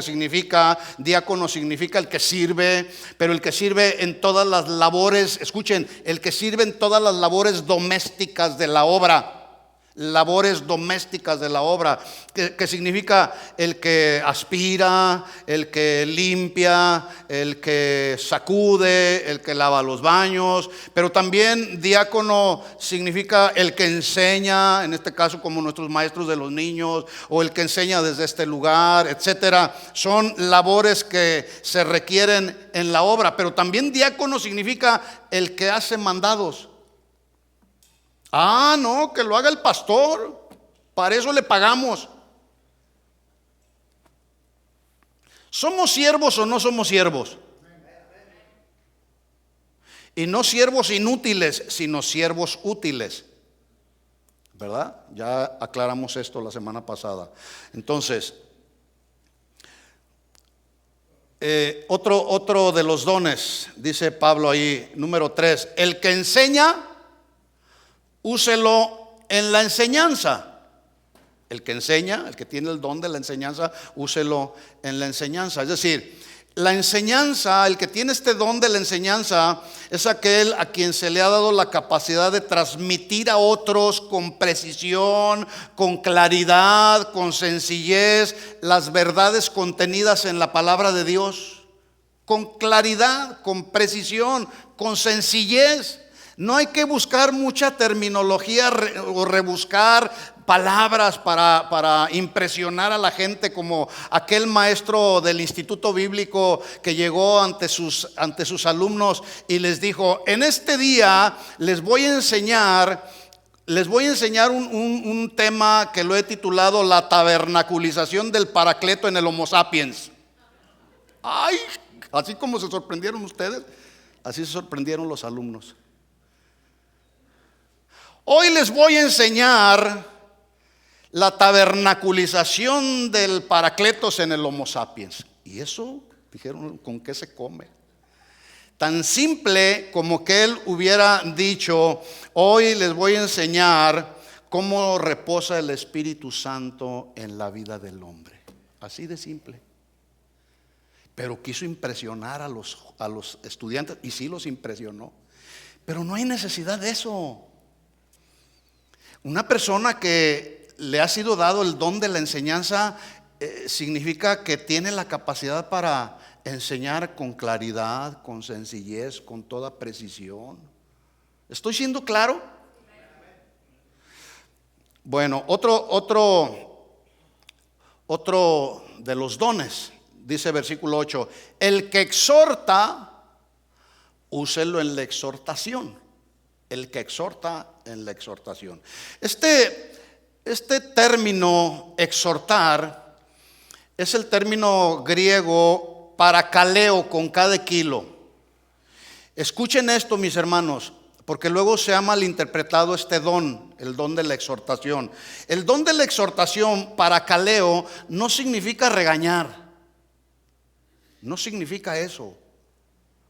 diácono significa el que sirve, pero el que sirve en todas las labores, escuchen, el que sirve en todas las labores domésticas de la obra. Labores domésticas de la obra, que significa el que aspira, el que limpia, el que sacude, el que lava los baños. Pero también diácono significa el que enseña, en este caso como nuestros maestros de los niños, o el que enseña desde este lugar, etcétera. Son labores que se requieren en la obra. Pero también diácono significa el que hace mandados. No, que lo haga el pastor, para eso le pagamos. ¿Somos siervos o no somos siervos? Y no siervos inútiles, sino siervos útiles, ¿verdad? Ya aclaramos esto la semana pasada. Entonces, otro de los dones, dice Pablo ahí, número 3, el que enseña, úselo en la enseñanza. El que enseña, el que tiene el don de la enseñanza, úselo en la enseñanza. Es decir, la enseñanza, el que tiene este don de la enseñanza, es aquel a quien se le ha dado la capacidad de transmitir a otros con precisión, con claridad, con sencillez, las verdades contenidas en la palabra de Dios. Con claridad, con precisión, con sencillez. No hay que buscar mucha terminología o rebuscar palabras para impresionar a la gente, como aquel maestro del instituto bíblico que llegó ante sus alumnos y les dijo: en este día les voy a enseñar un tema que lo he titulado la tabernaculización del Paracleto en el Homo sapiens. Ay, así como se sorprendieron ustedes, así se sorprendieron los alumnos. Hoy les voy a enseñar la tabernaculización del Paracletos en el Homo sapiens. Y eso, dijeron, ¿con qué se come? Tan simple como que él hubiera dicho: hoy les voy a enseñar cómo reposa el Espíritu Santo en la vida del hombre. Así de simple. Pero quiso impresionar a los estudiantes, y sí los impresionó. Pero no hay necesidad de eso. Una persona que le ha sido dado el don de la enseñanza significa que tiene la capacidad para enseñar con claridad, con sencillez, con toda precisión. ¿Estoy siendo claro? Bueno, otro de los dones, dice versículo 8: el que exhorta, úselo en la exhortación. El que exhorta en la exhortación. Este término exhortar es el término griego parakaleo, con K de kilo. Escuchen esto, mis hermanos, porque luego se ha malinterpretado este don, el don de la exhortación. El don de la exhortación, parakaleo, no significa regañar. No significa eso,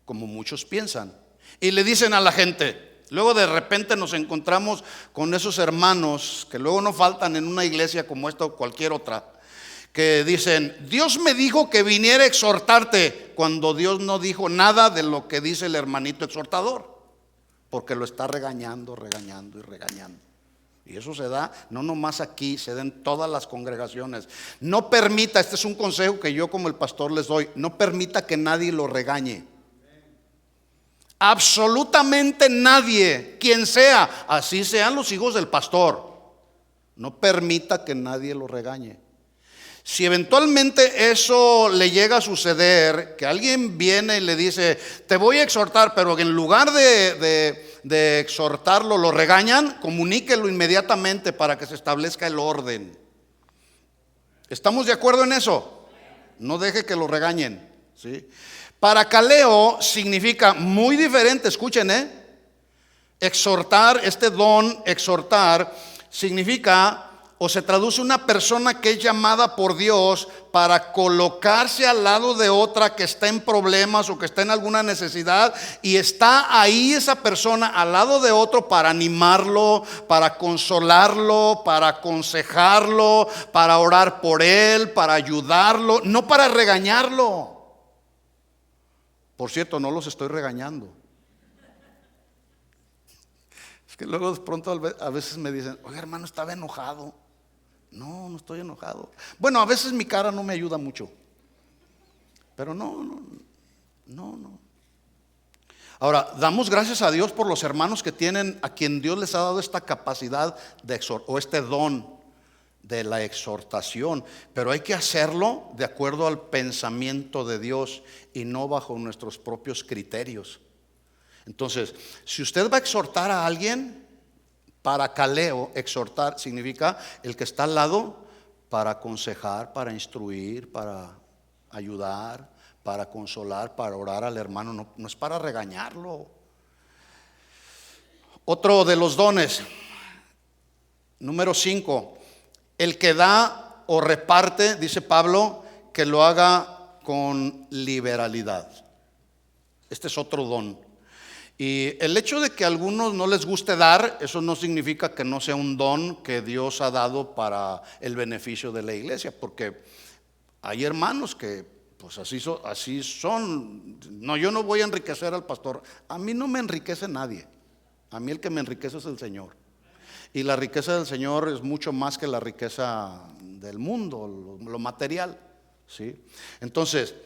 como muchos piensan. Y le dicen a la gente, luego de repente nos encontramos con esos hermanos que luego no faltan en una iglesia como esta o cualquier otra, que dicen, Dios me dijo que viniera a exhortarte, cuando Dios no dijo nada de lo que dice el hermanito exhortador, porque lo está regañando, regañando y regañando. Y eso se da no nomás aquí, se da en todas las congregaciones. No permita, este es un consejo que yo como el pastor les doy, no permita que nadie lo regañe. Absolutamente nadie, quien sea, así sean los hijos del pastor, no permita que nadie lo regañe. Si eventualmente eso le llega a suceder, que alguien viene y le dice, te voy a exhortar, pero en lugar de exhortarlo lo regañan, comuníquelo inmediatamente para que se establezca el orden. ¿Estamos de acuerdo en eso? No deje que lo regañen, ¿sí? Paracaleo significa muy diferente, escuchen, exhortar, este don, exhortar, significa o se traduce una persona que es llamada por Dios para colocarse al lado de otra que está en problemas o que está en alguna necesidad, y está ahí esa persona al lado de otro para animarlo, para consolarlo, para aconsejarlo, para orar por él, para ayudarlo, no para regañarlo. Por cierto, no los estoy regañando. Es que luego de pronto a veces me dicen, oye hermano, estaba enojado. No, no estoy enojado. Bueno, a veces mi cara no me ayuda mucho, pero no. Ahora, damos gracias a Dios por los hermanos que tienen, a quien Dios les ha dado esta capacidad o este don de la exhortación, pero hay que hacerlo de acuerdo al pensamiento de Dios y no bajo nuestros propios criterios. Entonces, si usted va a exhortar a alguien, paracaleo, exhortar, significa el que está al lado para aconsejar, para instruir, para ayudar, para consolar, para orar al hermano, no es para regañarlo. Otro de los dones, número 5, el que da o reparte, dice Pablo, que lo haga con liberalidad. Este es otro don. Y el hecho de que a algunos no les guste dar, eso no significa que no sea un don que Dios ha dado para el beneficio de la iglesia, porque hay hermanos que pues así son. No, yo no voy a enriquecer al pastor. A mí no me enriquece nadie. A mí el que me enriquece es el Señor. Y la riqueza del Señor es mucho más que la riqueza del mundo, lo material, ¿sí? Entonces,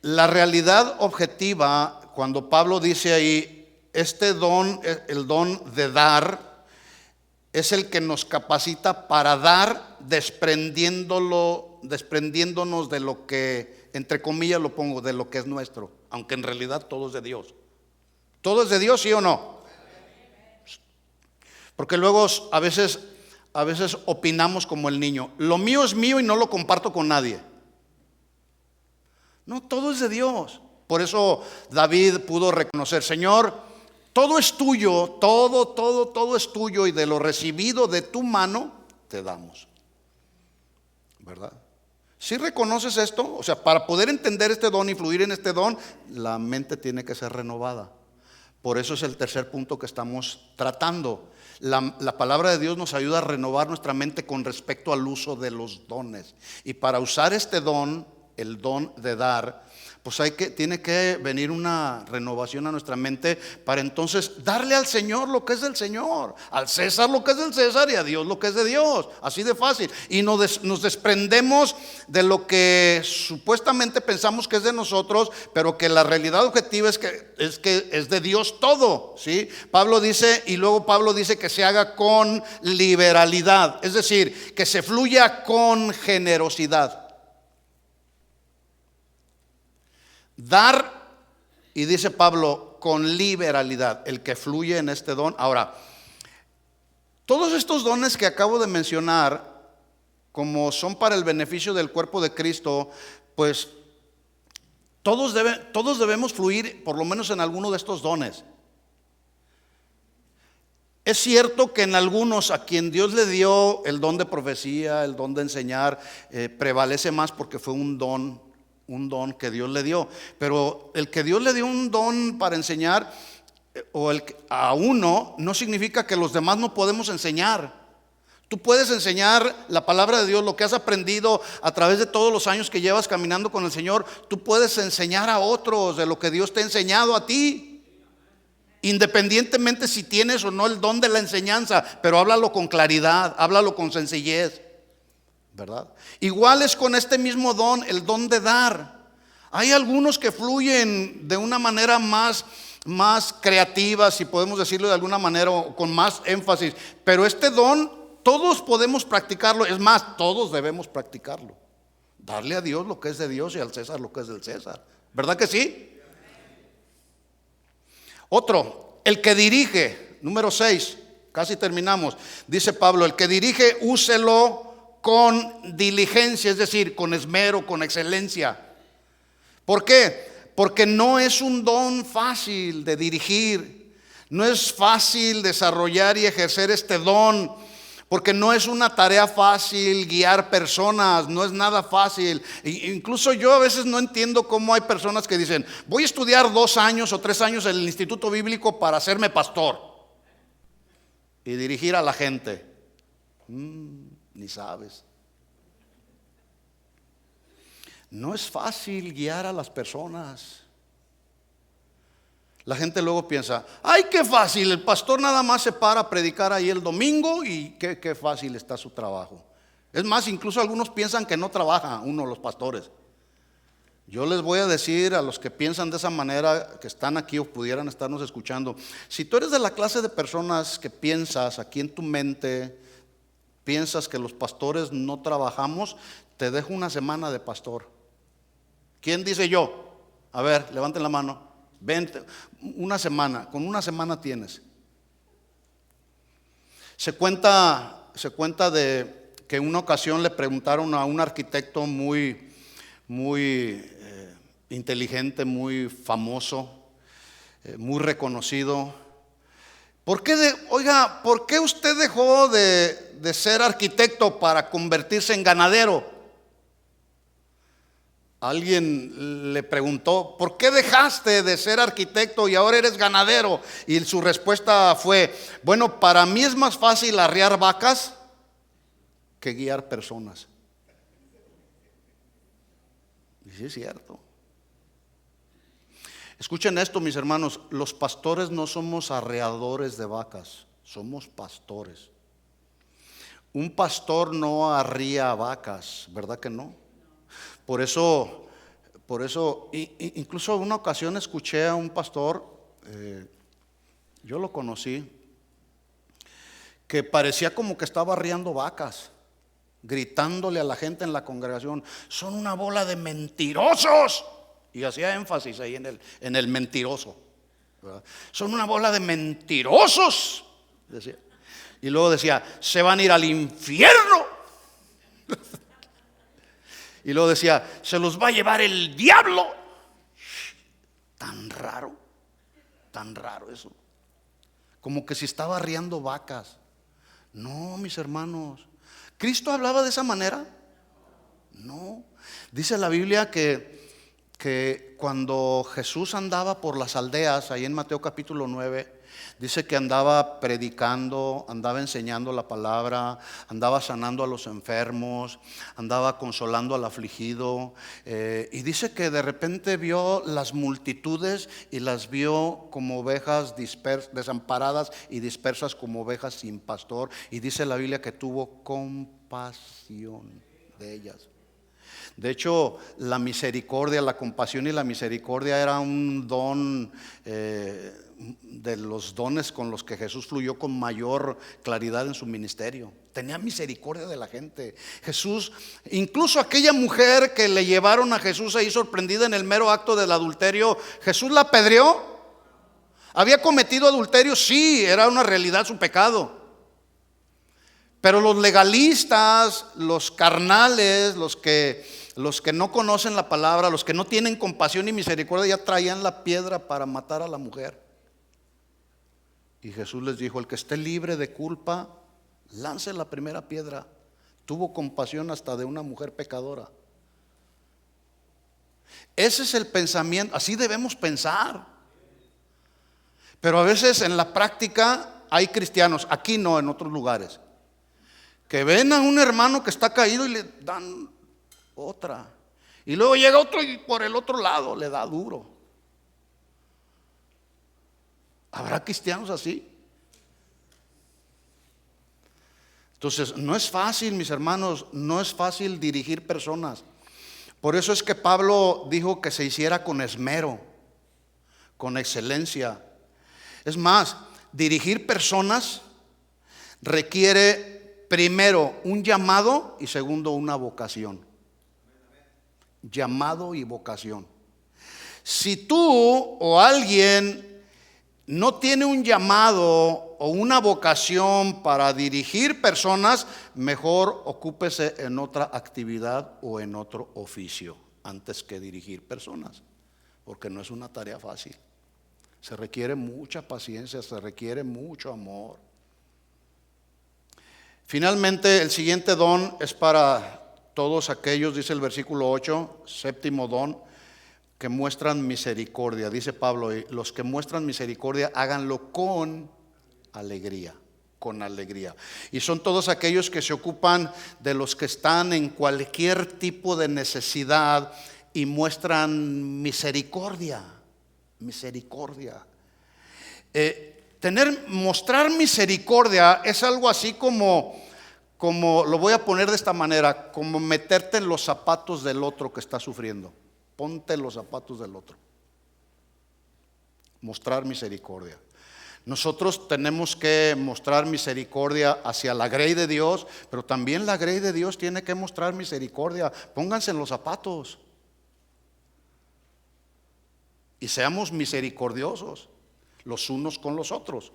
la realidad objetiva, cuando Pablo dice ahí, este don, el don de dar, es el que nos capacita para dar desprendiéndonos de lo que, entre comillas lo pongo, de lo que es nuestro, aunque en realidad todo es de Dios. ¿Todo es de Dios, sí o no? Porque luego a veces opinamos como el niño, lo mío es mío y no lo comparto con nadie. No, todo es de Dios. Por eso David pudo reconocer, Señor, todo es tuyo, todo es tuyo, y de lo recibido de tu mano te damos. ¿Verdad? Si reconoces esto, o sea, para poder entender este don y fluir en este don, la mente tiene que ser renovada. Por eso es el tercer punto que estamos tratando. La palabra de Dios nos ayuda a renovar nuestra mente con respecto al uso de los dones. Y para usar este don, el don de dar, pues tiene que venir una renovación a nuestra mente para entonces darle al Señor lo que es del Señor, al César lo que es del César y a Dios lo que es de Dios, así de fácil. Y nos desprendemos de lo que supuestamente pensamos que es de nosotros, pero que la realidad objetiva es que es de Dios todo, ¿sí? Pablo dice, y luego Pablo dice que se haga con liberalidad, es decir, que se fluya con generosidad. Dar, y dice Pablo, con liberalidad, el que fluye en este don. Ahora, todos estos dones que acabo de mencionar, como son para el beneficio del cuerpo de Cristo, pues todos debemos fluir por lo menos en alguno de estos dones. Es cierto que en algunos a quien Dios le dio el don de profecía, el don de enseñar, prevalece más porque fue un don un don que Dios le dio. Pero el que Dios le dio un don para enseñar a uno no significa que los demás no podemos enseñar. Tú puedes enseñar la palabra de Dios, lo que has aprendido a través de todos los años que llevas caminando con el Señor. Tú puedes enseñar a otros de lo que Dios te ha enseñado a ti, independientemente si tienes o no el don de la enseñanza. Pero háblalo con claridad, háblalo con sencillez, ¿verdad? Igual es con este mismo don, el don de dar. Hay algunos que fluyen de una manera más creativa, si podemos decirlo de alguna manera, o con más énfasis. Pero este don todos podemos practicarlo. Es más, todos debemos practicarlo. Darle a Dios lo que es de Dios y al César lo que es del César. ¿Verdad que sí? Otro, el que dirige, número 6, casi terminamos. Dice Pablo, el que dirige, úselo con diligencia, es decir, con esmero, con excelencia. ¿Por qué? Porque no es un don fácil de dirigir. No es fácil desarrollar y ejercer este don. Porque no es una tarea fácil guiar personas, no es nada fácil. Incluso yo a veces no entiendo cómo hay personas que dicen, voy a estudiar 2 años o 3 años en el Instituto Bíblico para hacerme pastor y dirigir a la gente. Ni sabes. No es fácil guiar a las personas. La gente luego piensa, ay, qué fácil, el pastor nada más se para a predicar ahí el domingo y qué fácil está su trabajo. Es más, incluso algunos piensan que no trabaja uno, los pastores. Yo les voy a decir a los que piensan de esa manera, que están aquí o pudieran estarnos escuchando, si tú eres de la clase de personas que piensas aquí en tu mente, piensas que los pastores no trabajamos, te dejo una semana de pastor. ¿Quién dice yo? A ver, levanten la mano. Vente, una semana, con una semana tienes. Se cuenta de que en una ocasión le preguntaron a un arquitecto muy inteligente, muy famoso, muy reconocido. ¿Por qué usted dejó de ser arquitecto para convertirse en ganadero? Alguien le preguntó, ¿por qué dejaste de ser arquitecto y ahora eres ganadero? Y su respuesta fue, bueno, para mí es más fácil arriar vacas que guiar personas. Y sí es cierto. Escuchen esto, mis hermanos, los pastores no somos arreadores de vacas, somos pastores. Un pastor no arría vacas, ¿verdad que no? Por eso, incluso en una ocasión escuché a un pastor, yo lo conocí, que parecía como que estaba arriando vacas, gritándole a la gente en la congregación, son una bola de mentirosos. Y hacía énfasis ahí en el mentiroso, ¿verdad? Son una bola de mentirosos, decía. Y luego decía, se van a ir al infierno. Y luego decía, se los va a llevar el diablo. Tan raro eso. Como que si estaba arriando vacas. No, mis hermanos. ¿Cristo hablaba de esa manera? No. Dice la Biblia que cuando Jesús andaba por las aldeas, ahí en Mateo capítulo 9, dice que andaba predicando, andaba enseñando la palabra, andaba sanando a los enfermos, andaba consolando al afligido, y dice que de repente vio las multitudes y las vio como ovejas desamparadas y dispersas como ovejas sin pastor, y dice la Biblia que tuvo compasión de ellas. De hecho, la misericordia, la compasión y la misericordia era un don de los dones con los que Jesús fluyó con mayor claridad en su ministerio. Tenía misericordia de la gente. Jesús, incluso aquella mujer que le llevaron a Jesús ahí sorprendida en el mero acto del adulterio, Jesús la apedreó. ¿Había cometido adulterio? Sí, era una realidad su pecado. Pero los legalistas, los carnales, los que no conocen la palabra, los que no tienen compasión y misericordia, ya traían la piedra para matar a la mujer. Y Jesús les dijo, el que esté libre de culpa, lance la primera piedra. Tuvo compasión hasta de una mujer pecadora. Ese es el pensamiento, así debemos pensar. Pero a veces en la práctica hay cristianos, aquí no, en otros lugares, que ven a un hermano que está caído y le dan otra. Y luego llega otro y por el otro lado le da duro. ¿Habrá cristianos así? Entonces, no es fácil, mis hermanos, no es fácil dirigir personas. Por eso es que Pablo dijo que se hiciera con esmero, con excelencia. Es más, dirigir personas requiere primero un llamado y segundo una vocación. Llamado y vocación. Si tú o alguien no tiene un llamado o una vocación para dirigir personas, mejor ocúpese en otra actividad o en otro oficio antes que dirigir personas, porque no es una tarea fácil. Se requiere mucha paciencia, se requiere mucho amor. Finalmente, el siguiente don es para todos aquellos, dice el versículo 8, séptimo don, que muestran misericordia. Dice Pablo, los que muestran misericordia háganlo con alegría, con alegría. Y son todos aquellos que se ocupan de los que están en cualquier tipo de necesidad y muestran misericordia, misericordia. Mostrar misericordia es algo así como lo voy a poner de esta manera, como meterte en los zapatos del otro que está sufriendo. Ponte en los zapatos del otro. Mostrar misericordia. Nosotros tenemos que mostrar misericordia hacia la grey de Dios, pero también la grey de Dios tiene que mostrar misericordia. Pónganse en los zapatos y seamos misericordiosos los unos con los otros.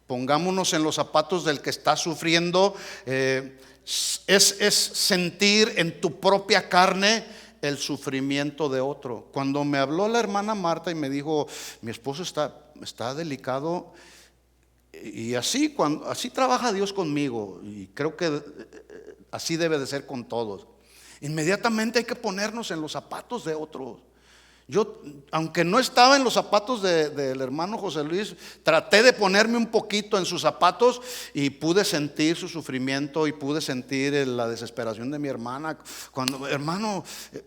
Pongámonos en los zapatos del que está sufriendo. Es sentir en tu propia carne el sufrimiento de otro. Cuando me habló la hermana Marta y me dijo, mi esposo está delicado, y así trabaja Dios conmigo, y creo que así debe de ser con todos. Inmediatamente hay que ponernos en los zapatos de otros. Yo, aunque no estaba en los zapatos del hermano José Luis, traté de ponerme un poquito en sus zapatos y pude sentir su sufrimiento y pude sentir la desesperación de mi hermana. Cuando, hermano,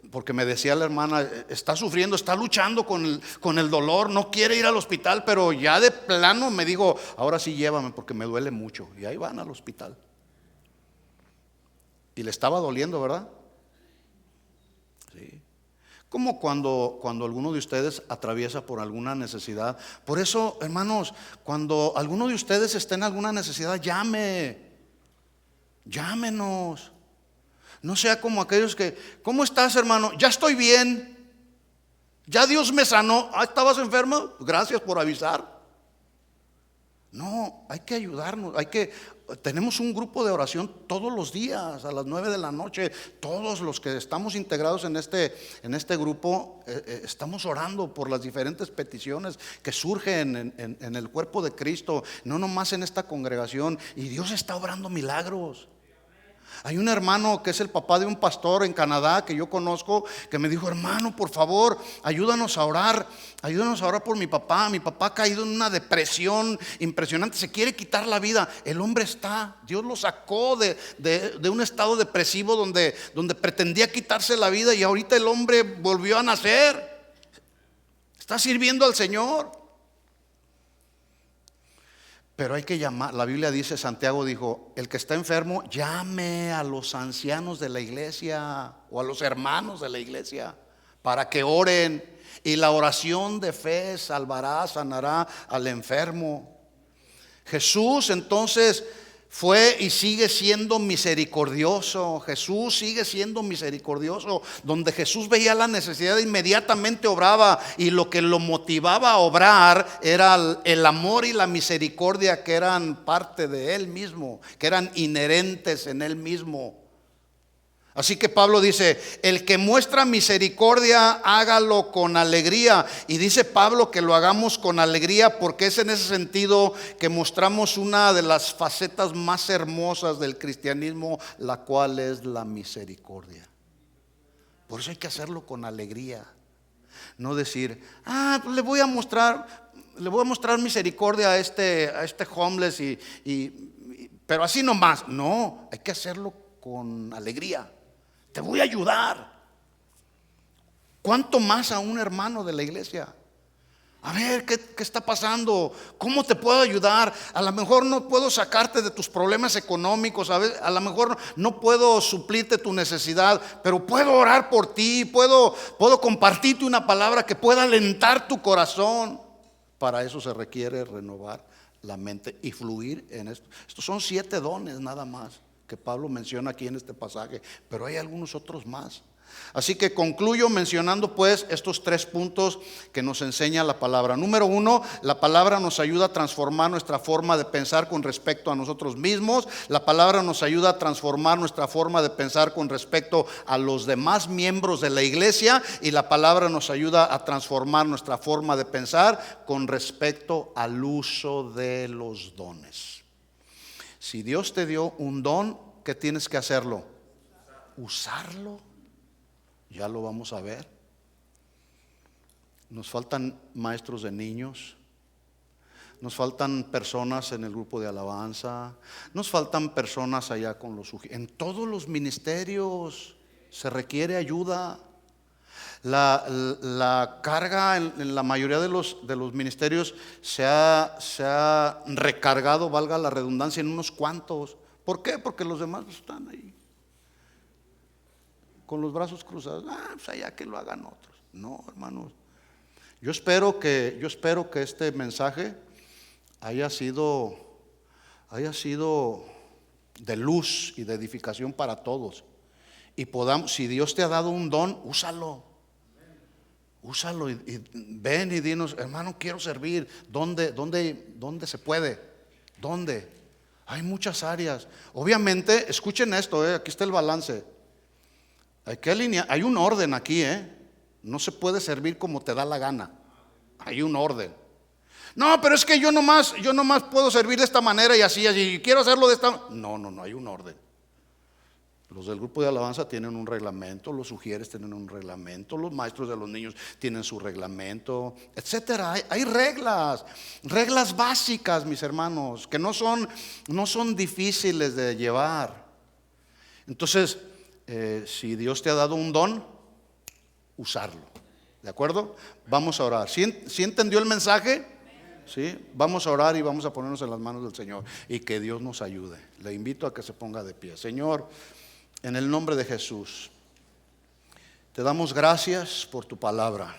porque me decía la hermana, está sufriendo, está luchando con el dolor, no quiere ir al hospital, pero ya de plano me dijo, ahora sí llévame porque me duele mucho. Y ahí van al hospital. Y le estaba doliendo, ¿verdad? Sí. Como cuando alguno de ustedes atraviesa por alguna necesidad. Por eso, hermanos, cuando alguno de ustedes esté en alguna necesidad, llámenos. No sea como aquellos que, ¿cómo estás, hermano? Ya estoy bien. Ya Dios me sanó. ¿Estabas enfermo? Gracias por avisar. No, hay que ayudarnos, tenemos un grupo de oración todos los días a las 9 de la noche. Todos los que estamos integrados en este grupo estamos orando por las diferentes peticiones que surgen en el cuerpo de Cristo, no nomás en esta congregación, y Dios está obrando milagros. Hay un hermano que es el papá de un pastor en Canadá que yo conozco, que me dijo, hermano, por favor, ayúdanos a orar por mi papá. Mi papá ha caído en una depresión impresionante, se quiere quitar la vida. El hombre Dios lo sacó de un estado depresivo donde pretendía quitarse la vida, y ahorita el hombre volvió a nacer, está sirviendo al Señor. Pero hay que llamar, la Biblia dice, Santiago dijo, el que está enfermo llame a los ancianos de la iglesia o a los hermanos de la iglesia para que oren, y la oración de fe sanará al enfermo. Jesús entonces fue y sigue siendo misericordioso. Jesús sigue siendo misericordioso. Donde Jesús veía la necesidad, inmediatamente obraba, y lo que lo motivaba a obrar era el amor y la misericordia que eran parte de Él mismo, que eran inherentes en Él mismo. Así que Pablo dice, el que muestra misericordia, hágalo con alegría. Y dice Pablo que lo hagamos con alegría porque es en ese sentido que mostramos una de las facetas más hermosas del cristianismo, la cual es la misericordia. Por eso hay que hacerlo con alegría. No decir, pues le voy a mostrar misericordia a este homeless pero así nomás. No, hay que hacerlo con alegría. Te voy a ayudar. ¿Cuánto más a un hermano de la iglesia? A ver, ¿qué está pasando? ¿Cómo te puedo ayudar? A lo mejor no puedo sacarte de tus problemas económicos, a lo mejor no puedo suplirte tu necesidad, pero puedo orar por ti, puedo compartirte una palabra que pueda alentar tu corazón. Para eso se requiere renovar la mente y fluir en esto. Estos son 7 dones nada más que Pablo menciona aquí en este pasaje, pero hay algunos otros más. Así que concluyo mencionando pues estos 3 puntos que nos enseña la palabra. Número 1, la palabra nos ayuda a transformar nuestra forma de pensar con respecto a nosotros mismos. La palabra nos ayuda a transformar nuestra forma de pensar con respecto a los demás miembros de la iglesia. Y la palabra nos ayuda a transformar nuestra forma de pensar con respecto al uso de los dones. Si Dios te dio un don, ¿qué tienes que hacerlo? Usarlo. Ya lo vamos a ver. Nos faltan maestros de niños, nos faltan personas en el grupo de alabanza, nos faltan personas allá con los sugieres. En todos los ministerios se requiere ayuda. La carga en la mayoría de los ministerios se ha recargado, valga la redundancia, en unos cuantos. ¿Por qué? Porque los demás están ahí con los brazos cruzados. Pues allá que lo hagan otros. No, hermanos. Yo espero que este mensaje haya sido de luz y de edificación para todos. Y podamos, si Dios te ha dado un don, úsalo y ven y dinos, hermano, quiero servir. ¿Dónde se puede? ¿Dónde? Hay muchas áreas. Obviamente, escuchen esto, aquí está el balance. Hay que alinear, hay un orden aquí, no se puede servir como te da la gana. Hay un orden. No, pero es que yo nomás puedo servir de esta manera y así, quiero hacerlo de esta. No, hay un orden. Los del grupo de alabanza tienen un reglamento, los sugieres tienen un reglamento, los maestros de los niños tienen su reglamento, etcétera. Hay reglas básicas, mis hermanos, que no son difíciles de llevar. Entonces, si Dios te ha dado un don, usarlo. ¿De acuerdo? Vamos a orar. ¿Sí entendió el mensaje? ¿Sí? Vamos a orar y vamos a ponernos en las manos del Señor y que Dios nos ayude. Le invito a que se ponga de pie. Señor, en el nombre de Jesús, te damos gracias por tu palabra,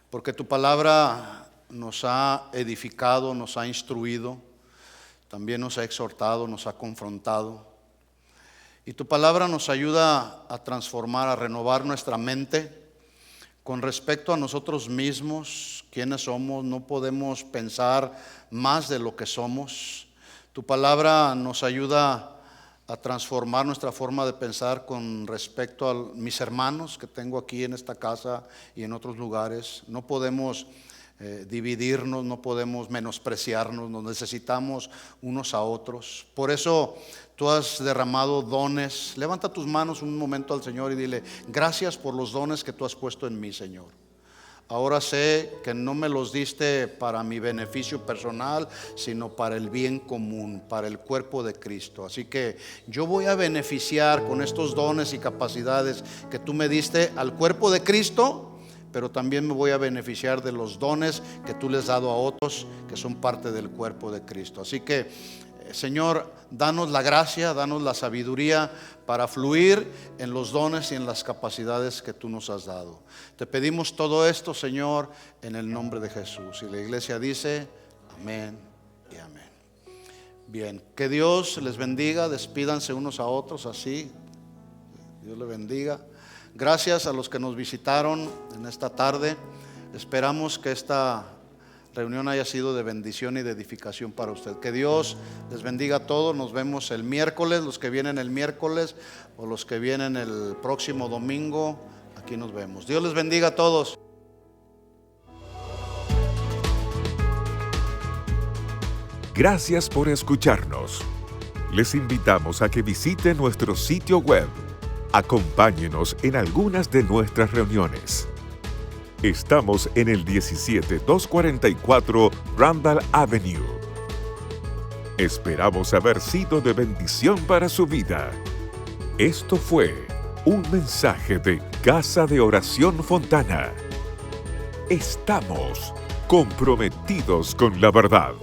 porque tu palabra nos ha edificado, nos ha instruido, también nos ha exhortado, nos ha confrontado. Y tu palabra nos ayuda a transformar, a renovar nuestra mente con respecto a nosotros mismos, quiénes somos. No podemos pensar más de lo que somos. Tu palabra nos ayuda a transformar nuestra forma de pensar con respecto a mis hermanos que tengo aquí en esta casa y en otros lugares. No podemos dividirnos, no podemos menospreciarnos, nos necesitamos unos a otros. Por eso tú has derramado dones. Levanta tus manos un momento al Señor y dile: gracias por los dones que tú has puesto en mí, Señor. Ahora sé que no me los diste para mi beneficio personal, sino para el bien común, para el cuerpo de Cristo. Así que yo voy a beneficiar con estos dones y capacidades que tú me diste al cuerpo de Cristo, pero también me voy a beneficiar de los dones que tú les has dado a otros que son parte del cuerpo de Cristo. Así que, Señor, danos la gracia, danos la sabiduría para fluir en los dones y en las capacidades que tú nos has dado. Te pedimos todo esto, Señor, en el nombre de Jesús. Y la iglesia dice: amén y amén. Bien, que Dios les bendiga. Despídanse unos a otros así. Dios les bendiga. Gracias a los que nos visitaron en esta tarde. Esperamos que esta reunión haya sido de bendición y de edificación para usted. Que Dios les bendiga a todos. Nos vemos el miércoles, los que vienen el miércoles o los que vienen el próximo domingo. Aquí nos vemos. Dios les bendiga a todos. Gracias por escucharnos. Les invitamos a que visiten nuestro sitio web Acompáñenos en algunas de nuestras reuniones. Estamos en el 17244 Randall Avenue. Esperamos haber sido de bendición para su vida. Esto fue un mensaje de Casa de Oración Fontana. Estamos comprometidos con la verdad.